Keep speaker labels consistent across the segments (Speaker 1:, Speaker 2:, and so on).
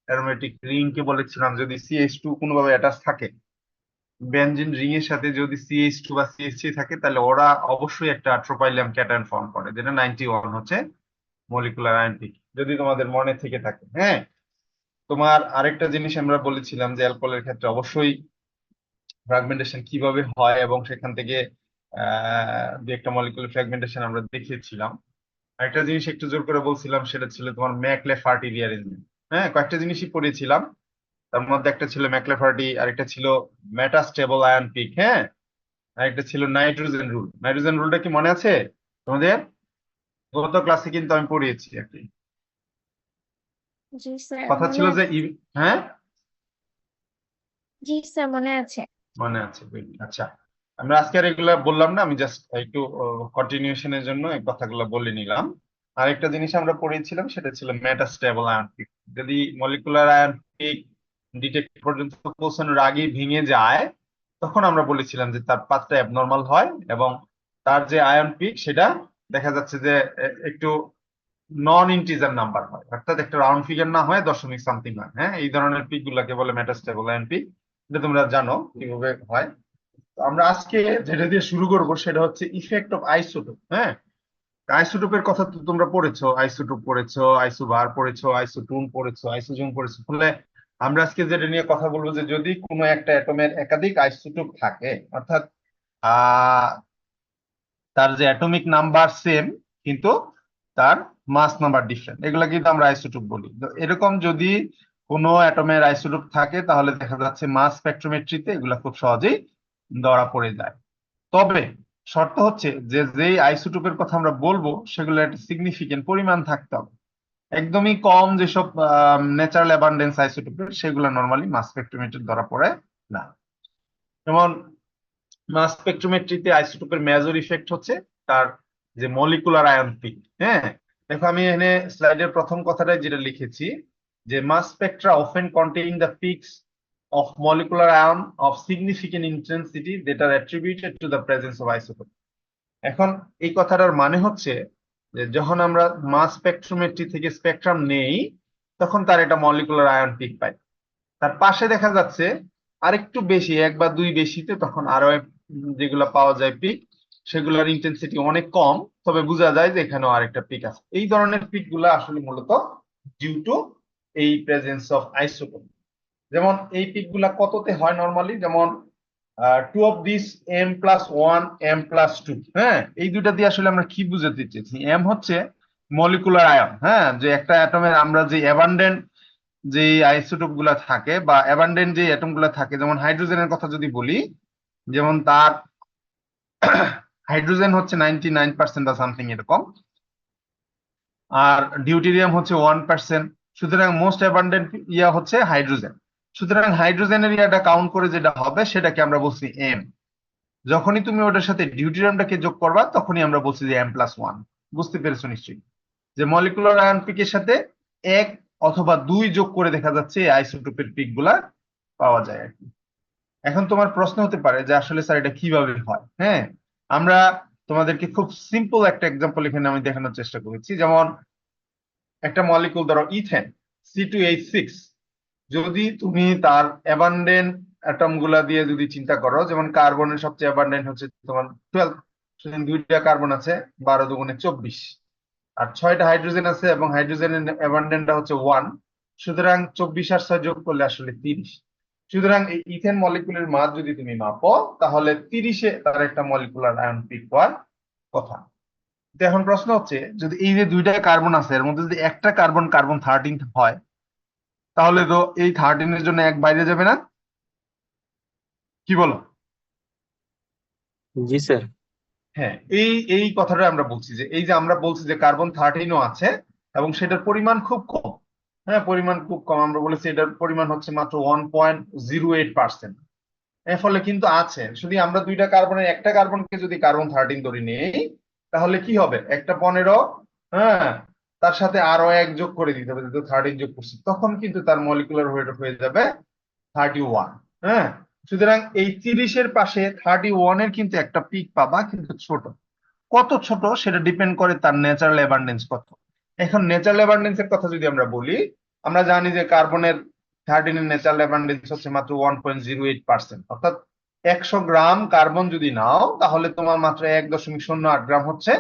Speaker 1: Aromatic ring কে বলেছিলাম যদি CH2 কোনোভাবে অ্যাটাচ থাকে, বেনজিন রিং এর সাথে যদি CH2 বা CH3 থাকে, তাহলে ওরা অবশ্যই একটা ট্রোপাইলিয়াম ক্যাটায়ন ফর্ম করে, যেটা 91 হচ্ছে মলিকুলার আয়ন পিক, যদি তোমাদের মনে থেকে থাকে। হ্যাঁ, তোমার আরেকটা জিনিস আমরা বলেছিলাম যে অ্যালকোহলের ক্ষেত্রে অবশ্যই ফ্র্যাগমেন্টেশন কিভাবে হয়, এবং সেখান থেকে দু একটা মলিকুলার ফ্র্যাগমেন্টেশন আমরা দেখিয়েছিলাম। আরেকটা জিনিস একটু জোর করে বলছিলাম, সেটা ছিল তোমার ম্যাকলে-ফার্টি রিঅ্যারেঞ্জমেন্ট। হ্যাঁ, কয়েকটা জিনিসই পড়েছিলাম, তার মধ্যে একটা ছিল ম্যাকলে-ফার্টি, আরেকটা ছিল মেটাস্টেবল আয়ন পিক। হ্যাঁ, আরেকটা ছিল নাইট্রোজেন রুল। নাইট্রোজেন রুলটা কি মনে আছে তোমাদের? গত ক্লাসে কিন্তু আমি পড়িয়েছি আর কি।
Speaker 2: জি স্যার
Speaker 1: কথা
Speaker 2: মনে
Speaker 1: ছিল যে
Speaker 2: আছে।
Speaker 1: হ্যাঁ,
Speaker 2: জি স্যার মনে আছে।
Speaker 1: মনে আছে। good. আচ্ছা, আমরা আজকে আর এগুলা বললাম না, আমি জাস্ট একটু কন্টিনিউশনের জন্য এই কথাগুলো বলে নিলাম। আরেকটা জিনিস আমরা পড়েছিলাম, সেটা ছিল মেটাস্টেবল আয়ন পিক। যদি মলিকুলার আয়ন পিক ডিটেক্ট পর্যন্ত পৌঁছানোর আগে ভেঙে যায়, তখন আমরা বলেছিলাম যে তার পাথটা অ্যাবনর্মাল হয়, এবং তার যে আয়ন পিক সেটা দেখা যাচ্ছে যে একটু নন ইন্টিজার নাম্বার হয়, অর্থাৎ একটা রাউন্ড ফিগার না হয়, দশমিক সামথিং হয়। হ্যাঁ, এই ধরনের পিক গুলাকে বলে মেটাস্টেবল আয়ন পিক। এটা তোমরা জানো কিভাবে হয়। তো আমরা আজকে যেটা দিয়ে শুরু করব সেটা হচ্ছে ইফেক্ট অফ আইসোটোপ। হ্যাঁ, আইসোটোপের কথা তো তোমরা পড়েছো, আইসোটোপ পড়েছো, আইসোবার পড়েছো, আইসোটুন পড়েছো, আইসোজুম পড়েছো। ফলে আমরা আজকে যেটা নিয়ে কথা বলবো যে যদি কোনো একটা অ্যাটমের একাধিক আইসোটোপ থাকে, অর্থাৎ আহ তার যে অ্যাটমিক নাম্বার সেম, কিন্তু তার মাস নাম্বার ডিফারেন্ট, এগুলা কিন্তু আমরা আইসোটোপ বলি। তো এরকম যদি কোনো অ্যাটমের আইসোটোপ থাকে, তাহলে দেখা যাচ্ছে মাস স্পেকট্রোমেট্রিতে এগুলা খুব সহজেই ধরা পড়ে যায়। তবে শর্ত হচ্ছে যে যেই আইসোটোপের কথা আমরা বলবো সেগুলো একটা সিগনিফিকেন্ট পরিমাণ থাকতে হবে। একদমই কম যেসব ন্যাচারাল অ্যাবান্ডেন্স আইসোটোপের, সেগুলো নর্মালি মাস স্পেকট্রোমেট্রি ধরা পড়ে না। যেমন মাস স্পেকট্রোমেট্রিতে আইসোটোপের মেজর ইফেক্ট হচ্ছে তার যে মলিকুলার আয়ন পিক। হ্যাঁ, দেখো আমি এখানে স্লাইডের প্রথম কথাটাই যেটা লিখেছি, যে mass spectra often contain the peaks of molecular ion of significant intensity that are attributed to the presence of isotope. এখন এই কথাটার মানে হচ্ছে যে যখন আমরা মাস স্পেকট্রোমেট্রি থেকে স্পেকট্রাম নেই, তখন তার একটা মলিকুলার আয়ন পিক পাই। তার পাশে দেখা যাচ্ছে আরেকটু বেশি, এক বা দুই বেশিতে, তখন আরো যেগুলো পাওয়া যায় পিক, সেগুলোর ইন্টেন্সিটি অনেক কম, তবে বোঝা যায় যে এখানেও আরেকটা পিক আছে। এই ধরনের পিক গুলা আসলে মূলত ডিউ টু এই প্রেজেন্স অফ আইসোটোপ। যেমন এই পিক গুলা কততে হয় নর্মালি, যেমন two of this M+1 M+2। হ্যাঁ, এই দুইটা দিয়ে আসলে আমরা কি বুঝাতে চেয়েছি? এম হচ্ছে মলিকুলার আয়ন। হ্যাঁ, যে একটা অ্যাটমের আমরা যে অ্যাবান্ডেন্ট যে আইসোটোপ গুলা থাকে বা অ্যাবান্ডেন্ট যে অ্যাটম গুলা থাকে, যেমন হাইড্রোজেনের কথা যদি বলি, যেমন তার হাইড্রোজেন হচ্ছে 99% বা সামথিং এরকম, আর ডিউটেরিয়াম হচ্ছে 1%। সুতরাং মোস্ট অ্যাবান্ডেন্ট ইয়া হচ্ছে হাইড্রোজেন। সুতরাং হাইড্রোজেনের ইয়াটা কাউন্ট করে যেটা হবে সেটাকে আমরা বলছি এম। যখনই তুমি ওটার সাথে ডিউটেরিয়ামটাকে যোগ করবা, তখনই আমরা বলছি যে M+1। বুঝতে পেরেছো নিশ্চয়ই, যে মলিকুলার আয়ন পিকের সাথে এক অথবা দুই যোগ করে দেখা যাচ্ছে এই আইসোটোপের পিক গুলা পাওয়া যায় আর কি। এখন তোমার প্রশ্ন হতে পারে যে আসলে স্যার এটা কিভাবে হয়? হ্যাঁ, আমরা তোমাদেরকে খুব সিম্পল একটা এক্সাম্পল এখানে আমি দেখানোর চেষ্টা করেছি। যেমন একটা মলিকুল ধরো ইথেন C2H6, যদি তুমি তার অ্যাবান্ডেন্ট অ্যাটম গুলা দিয়ে যদি চিন্তা করো, যেমন কার্বনের সবচেয়ে অ্যাবান্ডেন্ট হচ্ছে তোমার 12, সুতরাং দুইটা কার্বন আছে, 12 দুগুণে 24, আর 6টা হাইড্রোজেন আছে, এবং হাইড্রোজেনের অ্যাবান্ডেন্টটা হচ্ছে 1। সুতরাং 24 আর 6 যোগ করলে আসলে 30। সুতরাং এই ইথেন মলিকুলের মাস যদি তুমি মাপো, তাহলে 30-এ তার একটা মলিকুলার আয়ন পিক হওয়ার কথা। তো এখন প্রশ্ন হচ্ছে, যদি এই যে দুইটা কার্বন আছে এর মধ্যে যদি একটা কার্বন কার্বন 13 হয়, তাহলে তো এই 13-এর জন্য এক বাইরে যাবে না? কি বলো?
Speaker 3: জি স্যার।
Speaker 1: হ্যাঁ, এই এই কথাটা আমরা বলছি, যে এই যে আমরা বলছি যে কার্বন 13ও আছে এবং সেটার পরিমাণ খুব কম। হ্যাঁ, পরিমাণ খুব কম, আমরা বলেছি এটার পরিমাণ হচ্ছে মাত্র 1.08%। এর ফলে কিন্তু আছে, শুধু আমরা দুইটা কার্বনের একটা কার্বনকে যদি কার্বন 13 ধরে নেই, তাহলে কি হবে? একটা 15, হ্যাঁ, তার সাথে আরো এক যোগ করে দিতে হবে, যেহেতু 13 যোগ করছি, তখন কিন্তু তার মলিকুলার ওয়েট হয়ে যাবে 31। হ্যাঁ, সুতরাং এই 30-এর পাশে 31-এর কিন্তু একটা পিক পাবা, কিন্তু ছোট। কত ছোট সেটা ডিপেন্ড করে তার ন্যাচারাল অ্যাবান্ডেন্স কত। এখন ন্যাচারাল অ্যাবান্ডেন্স এর কথা যদি আমরা বলি, আমরা জানি যে কার্বনের 13 এর ন্যাচারাল অ্যাবান্ডেন্স হচ্ছে মাত্র 1.08%, অর্থাৎ 100 গ্রাম কার্বন যদি নাও তাহলে তোমার মাত্র 1.08 গ্রাম হচ্ছে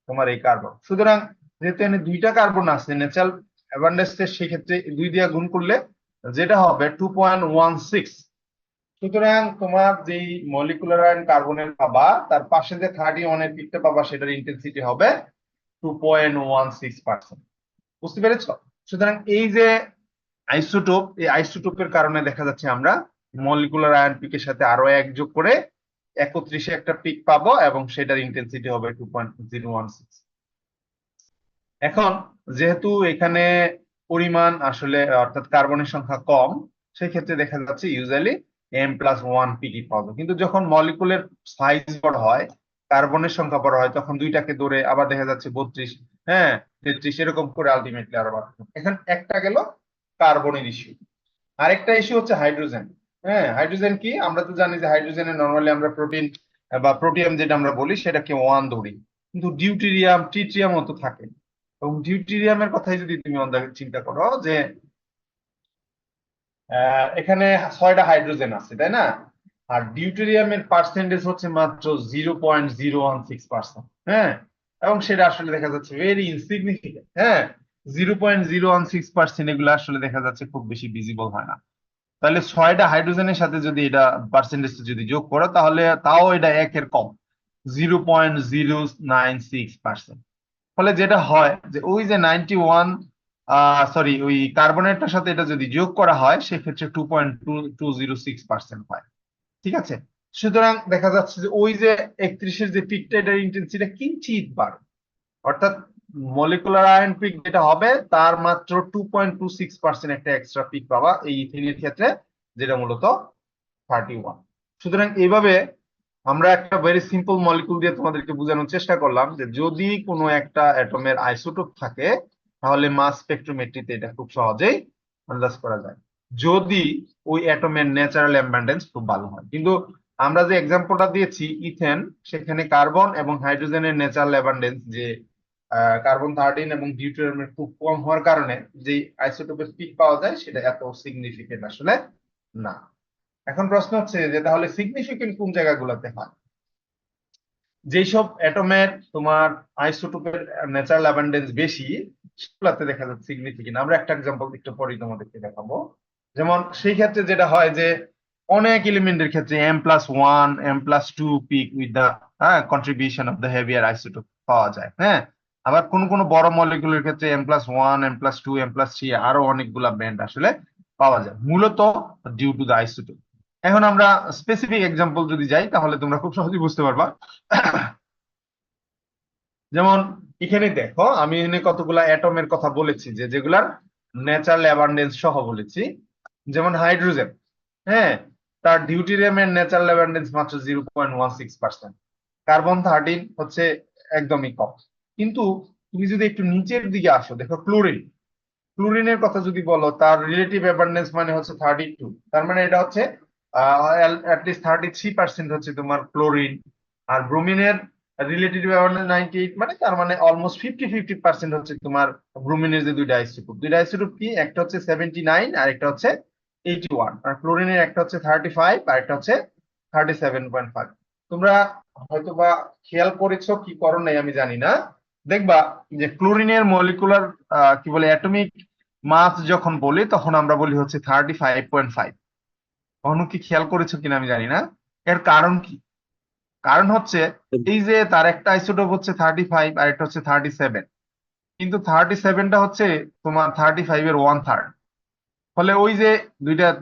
Speaker 1: তোমার এই কার্বন। সুতরাং যেহেতু এখানে দুইটা কার্বন আছে ন্যাচারাল অ্যাবান্ডেন্স এর, সেক্ষেত্রে 2 দিয়ে গুণ করলে যেটা হবে 2.16। সুতরাং তোমার যেই মলিকুলার আয়ন কার্বনের পাবা তার পাশে যে 31 এর পিকটা পাবা সেটার ইন্টেন্সিটি হবে 2.16%। বুঝতে পেরেছো? সুতরাং এই যে আইসোটোপ, এই আইসোটোপের কারণে দেখা যাচ্ছে আমরা মলিকুলার আয়ন পিকের সাথে আরো এক যোগ করে 31 একটা পিক পাবো এবং সেটার ইন্টেন্সিটি হবে 2.016। এখন যেহেতু এখানে পরিমাণ আসলে অর্থাৎ কার্বনের সংখ্যা কম, সেই ক্ষেত্রে দেখা যাচ্ছে ইউজুয়ালি M+1 পিকি পাবো। কিন্তু যখন মলিকুলের সাইজ বড় হয়, কার্বনের সংখ্যা বড় হয়, তখন দুইটাকে ধরে আবার দেখা যাচ্ছে 32, হ্যাঁ 33, এরকম করে আলটিমেটলি আরো বাড়বে। এখন একটা গেল কার্বনের ইস্যু। আরেকটা ইস্যু হচ্ছে হাইড্রোজেন। হ্যাঁ, হাইড্রোজেন কি, আমরা তো জানি যে হাইড্রোজেনে নরমালি আমরা প্রোটিন বা প্রোটিয়াম যেটা আমরা বলি সেটাকে 1 ধরি, কিন্তু ডিউটেরিয়াম ট্রিটিয়ামও তো থাকে। এবং ডিউটেরিয়ামের কথাই যদি তুমি চিন্তা করো যে এখানে 6টা হাইড্রোজেন আছে, তাই না? আর ডিউটেরিয়ামের পার্সেন্টেজ হচ্ছে মাত্র 0.016%। হ্যাঁ, এবং সেটা আসলে দেখা যাচ্ছে ভেরি ইনসিগনিফিকেন্ট। হ্যাঁ, 0.016% এগুলো আসলে দেখা যাচ্ছে খুব বেশি ভিজিবল হয় না। তাহলে 6টা হাইড্রোজেনের সাথে যদি এটা পার্সেন্টেজ যদি যোগ করো তাহলে তাও এটা একের কম, 0.096%। ফলে যেটা হয় যে ওই যে 91, সরি, ওই কার্বনেটটার সাথে এটা যদি যোগ করা হয় সেক্ষেত্রে 2.2206% হয়। ঠিক আছে? সুতরাং দেখা যাচ্ছে যে ওই যে 31-এর যে পিকটা, এটার ইন্টেন্সিটি কিঞ্চিত বাড়ে, অর্থাৎ মলিকুলার আয়ন পিক যেটা হবে তার মাত্র 2.26% একটা এক্সট্রা পিক পাবা এই ইথিনের ক্ষেত্রে, যেটা মূলত 31। সুতরাং এইভাবে আমরা একটা ভেরি সিম্পল মলিকুল দিয়ে তোমাদেরকে বোঝানোর চেষ্টা করলাম যে যদি কোনো একটা অ্যাটমের আইসোটোপ থাকে তাহলে মাস স্পেকট্রোমেট্রিতে এটা খুব সহজেই আন্দাজ করা যায়, যদি ওই অ্যাটমের ন্যাচারাল অ্যাবান্ডেন্স খুব ভালো হয়। কিন্তু আমরা যে এক্সাম্পলটা দিয়েছি ইথেন, সেখানে কার্বন এবং হাইড্রোজেনের ন্যাচারাল অ্যাবান্ডেন্স যে কার্বন 13 এবং ডিউটেরিয়ামের খুব কম হওয়ার কারণে যে আইসোটোপের পিক পাওয়া যায় সেটা এত সিগনিফিকেন্ট আসলে না। এখন প্রশ্ন হচ্ছে যে তাহলে সিগনিফিকেন্ট কোন জায়গাগুলোতে হয়? যেসব অ্যাটমের তোমার আইসোটোপের ন্যাচারাল অ্যাবান্ডেন্স বেশি সেগুলোতে দেখা যাচ্ছে সিগনিফিকেন্ট। আমরা একটা এক্সাম্পল একটু পরেই তোমাদেরকে দেখাবো। যেমন সেই ক্ষেত্রে যেটা হয় যে অনেক এলিমেন্টের ক্ষেত্রে M+1 M+2 peak with the contribution of the heavier isotope পাওয়া যায়। হ্যাঁ, আবার কোন কোন বড় মলিকুলের ক্ষেত্রে M+1 M+2 M+3 আরো অনেকগুলা ব্যান্ড আসলে পাওয়া যায়, মূলত ডিউ টু দ্য আইসোটোপ। এখন আমরা স্পেসিফিক এক্সাম্পল যদি যাই তাহলে তোমরা খুব সহজেই বুঝতে পারবা। যেমন এখানে দেখো আমি এখানে কতগুলা অ্যাটমের কথা বলেছি যে যেগুলার ন্যাচারাল অ্যাবান্ডেন্স সহ বলেছি। যেমন হাইড্রোজেন, হ্যাঁ, তার ডিউটেরিয়ামের ন্যাচারাল অ্যাবান্ডেন্স মাত্র 0.16%। কার্বন 13 হচ্ছে একদমই কম। কিন্তু তুমি যদি একটু নিচের দিকে আসো, দেখো ক্লোরিন, ক্লোরিনের কথা যদি বলো তার রিলেটিভ অ্যাবান্ডেন্স মানে হচ্ছে 32। তার মানে এটা হচ্ছে অ্যাটলিস্ট 33% হচ্ছে তোমার ক্লোরিন। আর ব্রোমিনের রিলেটিভ অ্যাবান্ডেন্স 98, মানে তার মানে অলমোস্ট 50-50% হচ্ছে তোমার ব্রোমিনের যে দুইটা আইসোটোপ। দুইটা আইসোটোপ কি, একটা হচ্ছে 79 আর একটা হচ্ছে 81। আর ক্লোরিনের একটা হচ্ছে 35 আর একটা হচ্ছে 37.5। তোমরা হয়তো বা খেয়াল করেছো কি করো নাই আমি জানি না, দেখবা যে ক্লোরিনের মলিকুলার কি বলে অ্যাটমিক মাস যখন বলি তখন আমরা বলি হচ্ছে 35.5। কখনো কি খেয়াল করেছো কিনা আমি জানি না। এর কারণ কি? কারণ হচ্ছে এই যে তার একটা আইসোটোপ হচ্ছে 35 আর একটা হচ্ছে 37, কিন্তু 37টা হচ্ছে তোমার 35 এর 1/3। ফলে ওই যে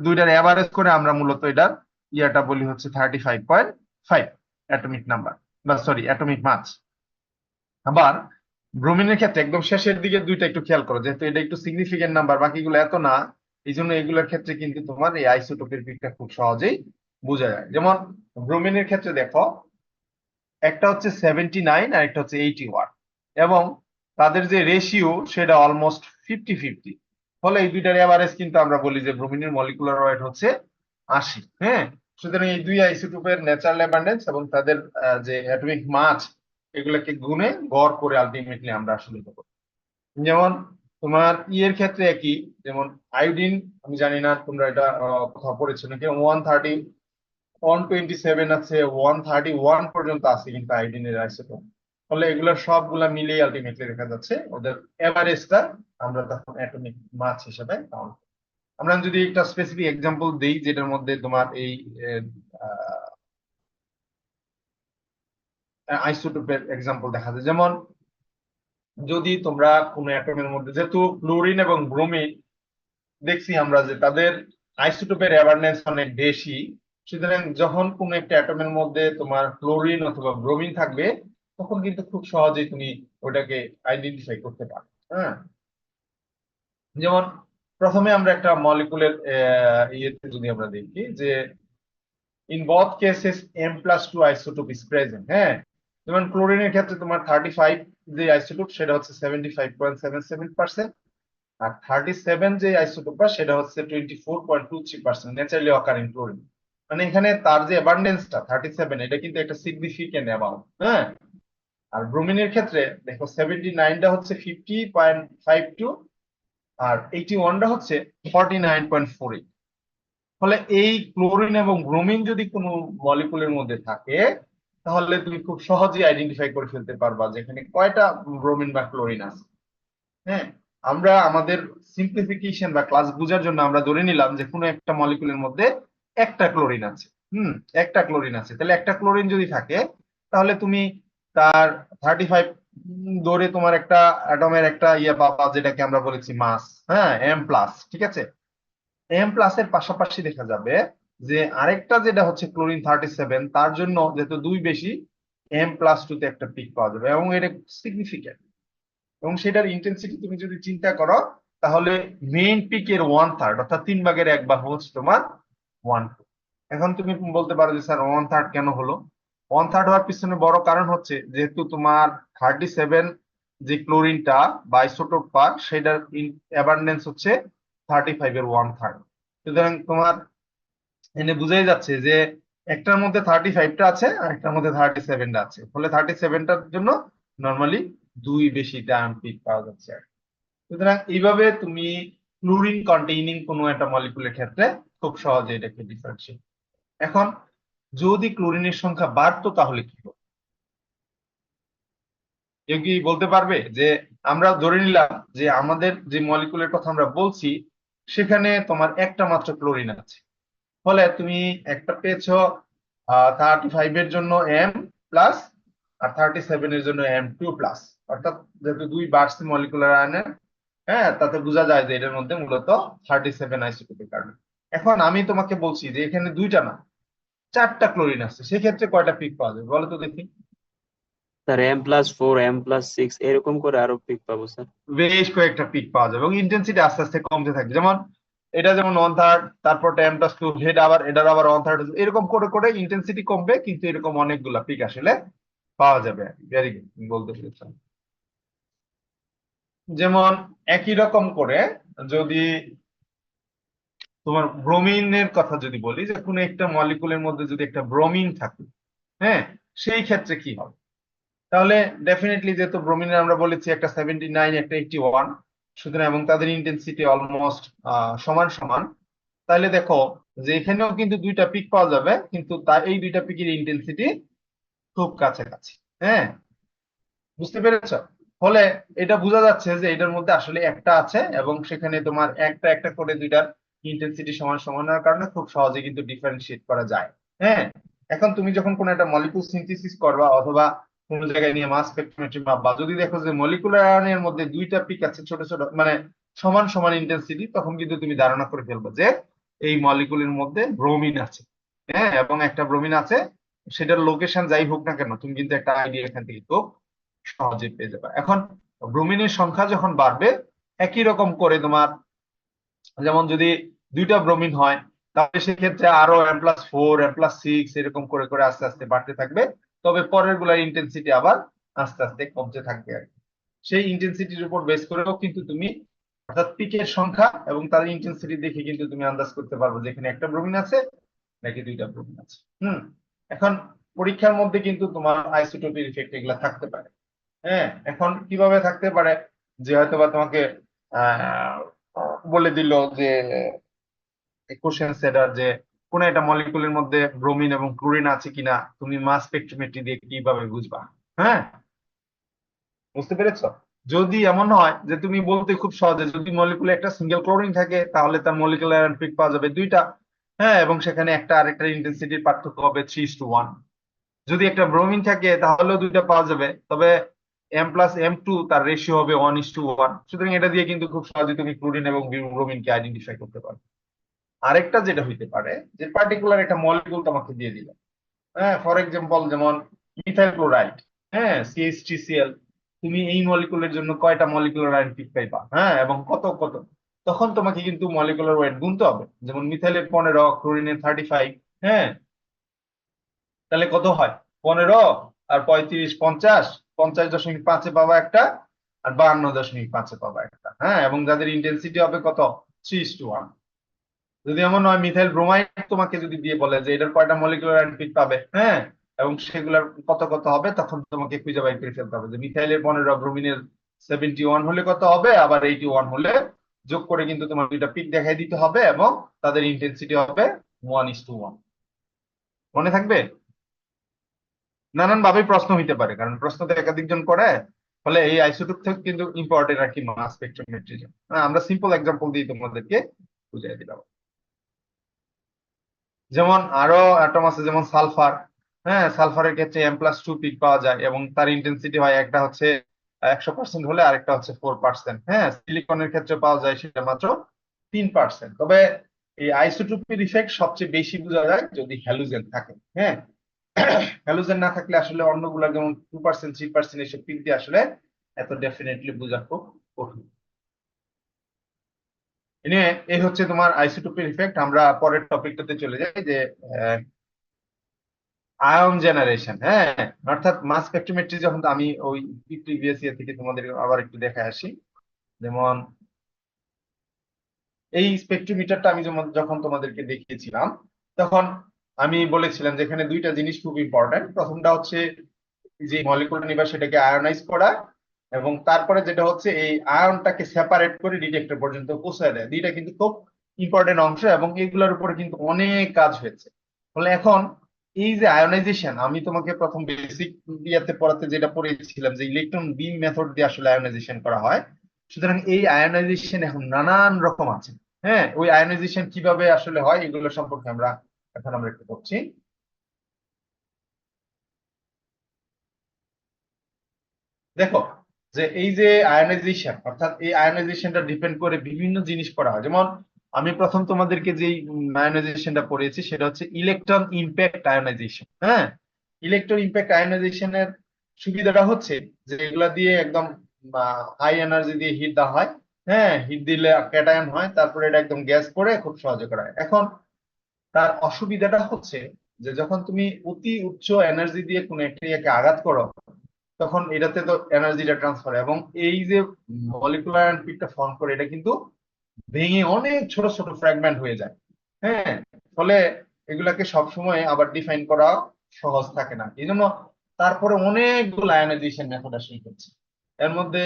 Speaker 1: দুইটার এভারেজ করে আমরা মূলত এটার ইয়াটা বলি হচ্ছে 35.5 অ্যাটমিক নাম্বার, বা সরি অ্যাটমিক মাস। আবার ব্রোমিনের ক্ষেত্রে একদম শেষের দিকে দুইটা একটু খেয়াল করো, যেহেতু এটা একটু সিগনিফিকেন্ট নাম্বার, বাকিগুলো এত না, এই জন্য এগুলোর ক্ষেত্রে কিন্তু তোমার এই আইসোটোপের পিকটা খুব সহজেই বোঝা যায়। যেমন ব্রোমিনের ক্ষেত্রে দেখো একটা হচ্ছে 79 আর একটা হচ্ছে 81, এবং তাদের যে রেশিও সেটা অলমোস্ট 50-50। ফলে এই দুইটার এভারেজ কিন্তু আমরা বলি যে ব্রোমিনের মলিকুলার ওয়েট হচ্ছে 80। হ্যাঁ, সুতরাং এই দুই আইসোটোপের ন্যাচারাল অ্যাবান্ডেন্স এবং তাদের যে অ্যাটমিক মাস, এগুলোকে গুণে গড় করে আলটিমেটলি আমরা আসলে দেবো। যেমন তোমার ইয়ের ক্ষেত্রে একই, যেমন আয়োডিন, আমি জানি না তোমরা এটা কোথাও পড়েছো নাকি, 127 আছে, 131 পর্যন্ত আছে কিন্তু আয়োডিনের আইসোটোপ। ফলে এগুলোর সবগুলা মিলিয়ে আলটিমেটলি দেখা যাচ্ছে ওদের এভারেজটা আমরা তখন অ্যাটমিক মাস হিসেবে কাউন্ট। আমরা যদি একটা স্পেসিফিক এক্সাম্পল দেই যেটার মধ্যে তোমার এই আইসোটোপের এক্সাম্পল দেখা যায়, যেমন যদি তোমরা কোনো অ্যাটমের মধ্যে, যেহেতু ক্লোরিন এবং ব্রোমিন দেখছি আমরা যে তাদের আইসোটোপের অ্যাভারনেস অনেক বেশি, সুতরাং যখন কোনো একটা অ্যাটমের মধ্যে তোমার ক্লোরিন অথবা ব্রোমিন থাকবে তখন কিন্তু খুব সহজেই তুমি ওটাকে আইডেন্টিফাই করতে পারো। হ্যাঁ, যেমন প্রথমে আমরা একটা মলিকুলের ইয়েতে যদি আমরা দেখি যে in both cases M+2 isotope is present। হ্যাঁ, যেমন ক্লোরিনের ক্ষেত্রে তোমার 35 যে আইসোটোপ সেটা হচ্ছে 75.77%, আর 37 যে আইসোটোপটা সেটা হচ্ছে 24.23% ন্যাচারালি অকারিং ক্লোরিন। মানে এখানে তার যে অ্যাবান্ডেন্সটা 37, এটা কিন্তু একটা সিগনিফিকেন্ট অ্যামাউন্ট। হ্যাঁ, আর ব্রোমিনের ক্ষেত্রে দেখো 79টা হচ্ছে 50.52, আর 81টা হচ্ছে 49.48। ফলে এই ক্লোরিন এবং ব্রোমিন যদি কোনো মলিকুলের মধ্যে থাকে তাহলে তুমি খুব সহজেই আইডেন্টিফাই করে ফেলতে পারবা যে এখানে কয়টা ব্রোমিন বা ক্লোরিন আছে। হ্যাঁ, আমরা আমাদের সিম্পলিফিকেশন বা ক্লাস বোঝার জন্য আমরা ধরে নিলাম যে কোনো একটা মলিকুলের মধ্যে একটা ক্লোরিন আছে। একটা ক্লোরিন আছে, তাহলে একটা ক্লোরিন যদি থাকে তাহলে তুমি তার 35 ধরে তোমার একটা অ্যাটমের একটা ইয়ে পাবা যেটাকে আমরা বলেছি মাস। হ্যাঁ, M+, ঠিক আছে। M+ এর পাশাপাশি দেখা যাবে যে আরেকটা যেটা হচ্ছে ক্লোরিন 37, তার জন্য যেহেতু দুই বেশি, M+2 তে একটা পিক পাওয়া যাবে এবং এটা সিগনিফিক্যান্ট। এবং সেটার ইন্টেন্সিটি তুমি যদি চিন্তা করো তাহলে মেইন পিকের 1/3 অর্থাৎ 3/1 হচ্ছে তোমার 1/2। এখন তুমি বলতে পারো যে স্যার 1/3 কেন হলো? 1/3 হওয়ার পিছনে বড় কারণ হচ্ছে যেহেতু তোমার 37 যে ক্লোরিনটা বা আইসোটোপটা সেটার অ্যাবান্ডেন্স হচ্ছে 35 এর 1/3। সুতরাং তোমার এনে বোঝাই যাচ্ছে যে একটার মধ্যে 35টা আছে আর একটার মধ্যে 37টা আছে, ফলে 37টার জন্য নর্মালি দুই বেশি ডায়ন পিক পাওয়া যাচ্ছে। সুতরাং এইভাবে তুমি ক্লোরিন কন্টেইনিং কোনো একটা মলিকুলের ক্ষেত্রে খুব সহজে এটাকে ডিফারেন্সিয়েট। এখন যদি ক্লোরিনের সংখ্যা বাড়তো তাহলে কি হতো? কেউ কি বলতে পারবে? যে আমরা ধরে নিলাম যে আমাদের যে মলিকুলের কথা আমরা বলছি সেখানে তোমার একটা মাত্র ক্লোরিন আছে, ফলে তুমি একটা পেয়েছো 35 এর জন্য M+, আর 37 এর জন্য M2+। অর্থাৎ যেহেতু দুই বাড়ছে মলিকুলার আয়নের, হ্যাঁ, তাতে বোঝা যায় যে এটার মধ্যে মূলত 37 আইসোটোপের কারণে। এখন আমি তোমাকে বলছি যে এখানে দুইটা না, চারটা ক্লোরিন আছে, সেক্ষেত্রে কয়টা পিক পাওয়া যাবে বলো তো দেখি?
Speaker 3: স্যার M+4 M+6 এরকম করে আরো পিক পাবো স্যার।
Speaker 1: বেশ কয়েকটা পিক পাওয়া যাবে এবং ইন্টেন্সিটি আস্তে আস্তে কমতে থাকবে। যেমন এটা যেমন 1/3, তারপর M+2, এটার আবার 1/3, এরকম করে করে ইন্টেন্সিটি কমবে, কিন্তু এরকম অনেকগুলা পিক আসলে পাওয়া যাবে। ভেরি গুড, তুমি বলতে পেরেছো। যেমন একই রকম করে যদি তোমার ব্রোমিনের কথা যদি বলি, যে কোনো একটা মলিকুলের মধ্যে যদি একটা ব্রোমিন থাকে, হ্যাঁ, সেই ক্ষেত্রে কি হবে? তাহলে ডেফিনেটলি যেহেতু ব্রোমিনের আমরা বলেছি একটা 79 একটা 81, সুতরাং এবং তাদের ইন্টেন্সিটি অলমোস্ট সমান সমান, তাহলে দেখো যে এখানেও কিন্তু দুইটা পিক পাওয়া যাবে, কিন্তু এই দুইটা পিকের ইন্টেন্সিটি খুব কাছাকাছি। হ্যাঁ, বুঝতে পেরেছ? ফলে এটা বোঝা যাচ্ছে যে এটার মধ্যে আসলে একটা আছে এবং সেখানে তোমার একটা একটা করে দুইটার ইন্টেন্সিটি সমান সমান হওয়ার কারণে খুব সহজে কিন্তু ডিফারেন্সিয়েট করা যায়। হ্যাঁ, এখন তুমি যখন কোনো একটা মলিকুল সিনথেসিস করবা অথবা কোনো জায়গায় নিয়ে মাস স্পেকট্রোমেট্রি মাপবা, যদি দেখো যে মলিকুলার আয়নের মধ্যে দুইটা পিক আছে ছোট ছোট, মানে সমান সমান ইন্টেন্সিটি, তখন কিন্তু তুমি ধারণা করে ফেলবে যে এই মলিকুলের মধ্যে ব্রোমিন আছে। হ্যাঁ, এবং একটা ব্রোমিন আছে, সেটার লোকেশন যাই হোক না কেন তুমি কিন্তু একটা আইডিয়া এখান থেকে খুব সহজে পেয়ে যাবে। এখন ব্রোমিনের সংখ্যা যখন বাড়বে একই রকম করে তোমার, যেমন যদি দুইটা ব্রোমিন হয় তাহলে সেক্ষেত্রে আরো M+4 M+6 এরকম করে করে আস্তে আস্তে বাড়তে থাকবে, তবে পরের গুলার ইন্টেন্সিটি আবার আস্তে আস্তে কমতে থাকবে আর কি। সেই ইন্টেন্সিটির উপর বেস করেও কিন্তু তুমি, অর্থাৎ পিকের সংখ্যা এবং তার ইন্টেন্সিটি দেখে কিন্তু তুমি আন্দাজ করতে পারবে যে এখানে একটা ব্রোমিন আছে নাকি দুইটা ব্রোমিন আছে। এখন পরীক্ষার মধ্যে কিন্তু তোমার আইসোটোপের ইফেক্ট এগুলা থাকতে পারে। হ্যাঁ, এখন কিভাবে থাকতে পারে? যে হয়তো বা তোমাকে আহ, বলে দিল যে কোশ্চেন সেটার যে কোন একটা মলিকুলের মধ্যে ব্রোমিন এবং ক্লোরিন আছে কিনা তুমি মাস স্পেকট্রোমেট্রি দিয়ে কিভাবে বুঝবা। হ্যাঁ, বুঝতে পেরেছো? যদি এমন হয় যে তুমি বলতে খুব সহজে, যদি মলিকুলে একটা সিঙ্গেল ক্লোরিন থাকে তাহলে তার মলিকুলার আয়রন পিক পাওয়া যাবে দুইটা। হ্যাঁ, এবং সেখানে একটা আরেকটার ইন্টেন্সিটির পার্থক্য হবে 3:1। যদি একটা ব্রোমিন থাকে তাহলেও দুইটা পাওয়া যাবে, তবে M+M2 তার রেশিও হবে 1:1। সুতরাং এটা দিয়ে কিন্তু খুব সহজে তুমি ক্লোরিন এবং ব্রোমিনকে আইডেন্টিফাই করতে পারো। আরেকটা যেটা হইতে পারে যে পার্টিকুলার একটা মলিকুল তোমাকে দিয়ে দিল, হ্যাঁ, ফর এক্সাম্পল যেমন মিথাইল ক্লোরাইড, হ্যাঁ, CH3Cl, তুমি এই মলিকুলের জন্য কয়টা মলিকুলার আয়ন পিক পাইবা, হ্যাঁ, এবং কত কত, তখন তোমাকে কিন্তু মলিকুলার ওয়েট গুনতে হবে। যেমন মিথাইলের 15, ক্লোরিনের 35, হ্যাঁ, তাহলে কত হয়? 15 আর 35, 50, 50.5-এ পাবা একটা, আর 52.5-এ পাবা একটা, হ্যাঁ, এবং যাদের ইন্টেন্সিটি হবে কত? 3:1। যদি এমন হয় মিথাইল ব্রোমাইড তোমাকে যদি দিয়ে বলে যে এটার কয়টা মলিকুলার অ্যাটমিক পাবে, হ্যাঁ, এবং সেগুলোর কত কত হবে, তখন তোমাকে খুঁজে বাইর করে ফেলতে হবে যে মিথাইলের 15, ব্রোমিনের 71 হলে কত হবে, আবার 81 হলে যোগ করে কিন্তু তোমার দুইটা পিক দেখাই দিতে হবে, এবং তাদের ইন্টেন্সিটি হবে 1:1। মনে থাকবে? নানান ভাবে প্রশ্ন হইতে পারে, কারণ প্রশ্ন তো একাধিকজন করে, ফলে এই আইসোটোপ থেকে কিন্তু ইম্পর্টেন্ট আর কি মাস স্পেকট্রোমেট্রি। আমরা সিম্পল এক্সাম্পল দিয়ে তোমাদেরকে বুঝিয়ে দিলাম। যেমন আরো অ্যাটম আছে, যেমন সালফার, হ্যাঁ, সালফারের ক্ষেত্রে M+2 পিক পাওয়া যায় এবং তার ইন্টেন্সিটি হয়, একটা হচ্ছে 100% হলে আরেকটা হচ্ছে 4%। হ্যাঁ, সিলিকনের ক্ষেত্রে পাওয়া যায় সেটা মাত্র 3%। তবে এই আইসোটোপির ইফেক্ট সবচেয়ে বেশি বোঝা যায় যদি হ্যালোজেন থাকে। হ্যাঁ, হ্যালোজেন না থাকলে আসলে অন্যগুলা যেমন 2%, 3% এসব পিক দিয়ে আসলে এত ডেফিনেটলি বোঝা খুব কঠিন। নিয়ে এই হচ্ছে তোমার আইসোটোপির ইফেক্ট। আমরা পরের টপিকটাতে চলে যাই, যে আয়ন জেনারেশন। হ্যাঁ, অর্থাৎ মাস স্পেকট্রোমেট্রি যখন আমি ওই প্রিভিয়াস ইয়ার থেকে তোমাদের আবার একটু দেখে আসি। যেমন এই স্পেকট্রোমিটারটা আমি যখন তোমাদেরকে দেখিয়েছিলাম, তখন আমি বলেছিলাম যে এখানে দুইটা জিনিস খুব ইম্পর্টেন্ট। প্রথমটা হচ্ছে যে মলিকুলটা নিবা সেটাকে আয়নাইজ করা, এবং তারপরে যেটা হচ্ছে এই আয়নটাকে সেপারেট করে ডিটেক্টর পর্যন্ত পৌঁছায় দেয়। দুইটা কিন্তু খুব ইম্পর্টেন্ট অংশ, এবং এগুলোর উপরে কিন্তু অনেক কাজ হয়েছে। ফলে এখন এই যে আয়োনাইজেশন, আমি তোমাকে প্রথম বেসিক ইয়াতে পড়াতে যেটা পড়েছিলাম যে ইলেকট্রন বিম মেথড দিয়ে আসলে আয়োনাইজেশন করা হয়। সুতরাং এই আয়োনাইজেশন এখন নানান রকম আছে। হ্যাঁ, ওই আয়োনাইজেশন কিভাবে আসলে হয় এগুলো সম্পর্কে আমরা একটু পড়ছি। দেখো যে এই যে আয়োনাইজেশন, অর্থাৎ এই আয়োনাইজেশনটা ডিপেন্ড করে বিভিন্ন জিনিস করা হয়। যেমন আমি প্রথম তোমাদেরকে যে আয়োনাইজেশনটা পড়িয়েছি সেটা হচ্ছে ইলেকট্রন ইম্প্যাক্ট আয়োনাইজেশন। হ্যাঁ, ইলেকট্রন ইম্প্যাক্ট আয়োনাইজেশনের সুবিধাটা হচ্ছে যে এগুলা দিয়ে একদম হাই এনার্জি দিয়ে হিট দেওয়া হয়। হ্যাঁ, হিট দিলে ক্যাটায়ন হয়, তারপরে এটা একদম গ্যাস করে খুব সহজে করা হয়। এখন তার অসুবিধাটা হচ্ছে যে যখন তুমি অতি উচ্চ এনার্জি দিয়ে কোনো একটা ইয়াকে আঘাত করো, তখন এটাতে তো এনার্জিটা ট্রান্সফার, এবং এই যে মলিকুলার পিকটা ফর্ম করে এটা কিন্তু ভেঙে অনেক ছোট ছোট ফ্র্যাগমেন্ট হয়ে যায়। হ্যাঁ, ফলে এগুলাকে সবসময় আবার ডিফাইন করা সহজ থাকে না। এই জন্য তারপরে অনেকগুলো আয়নাইজেশন মেথড আসলে করছে। এর মধ্যে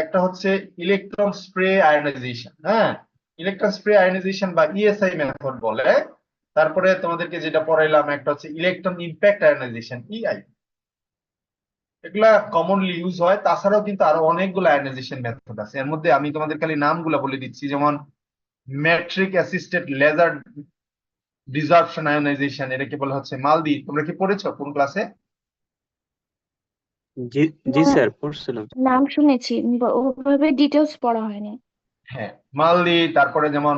Speaker 1: একটা হচ্ছে ইলেকট্রন স্প্রে আয়নাইজেশন। হ্যাঁ, ইলেকট্রন স্প্রে আয়নাইজেশন বা ইএসআই মেথড বলে। তারপরে তোমাদেরকে যেটা পড়াইলাম একটা হচ্ছে ইলেকট্রন ইম্প্যাক্ট আয়নাইজেশন, ইআই। এগুলা কমনলি ইউজ হয়। তাছাড়াও কিন্তু আরো অনেকগুলো আয়নাইজেশন মেথড আছে। এর মধ্যে আমি তোমাদের খালি নামগুলা বলে দিচ্ছি, যেমন ম্যাট্রিক অ্যাসিস্টেড লেজার ডিসরপশন আয়নাইজেশন, এটাকে বলা হচ্ছে মালদি। তোমরা কি পড়েছো কোন ক্লাসে?
Speaker 3: জি, জি স্যার পড়ছিলাম।
Speaker 2: নাম শুনেছি, ওভাবে ডিটেলস পড়া হয়নি।
Speaker 1: হ্যাঁ, মালদি। তারপরে যেমন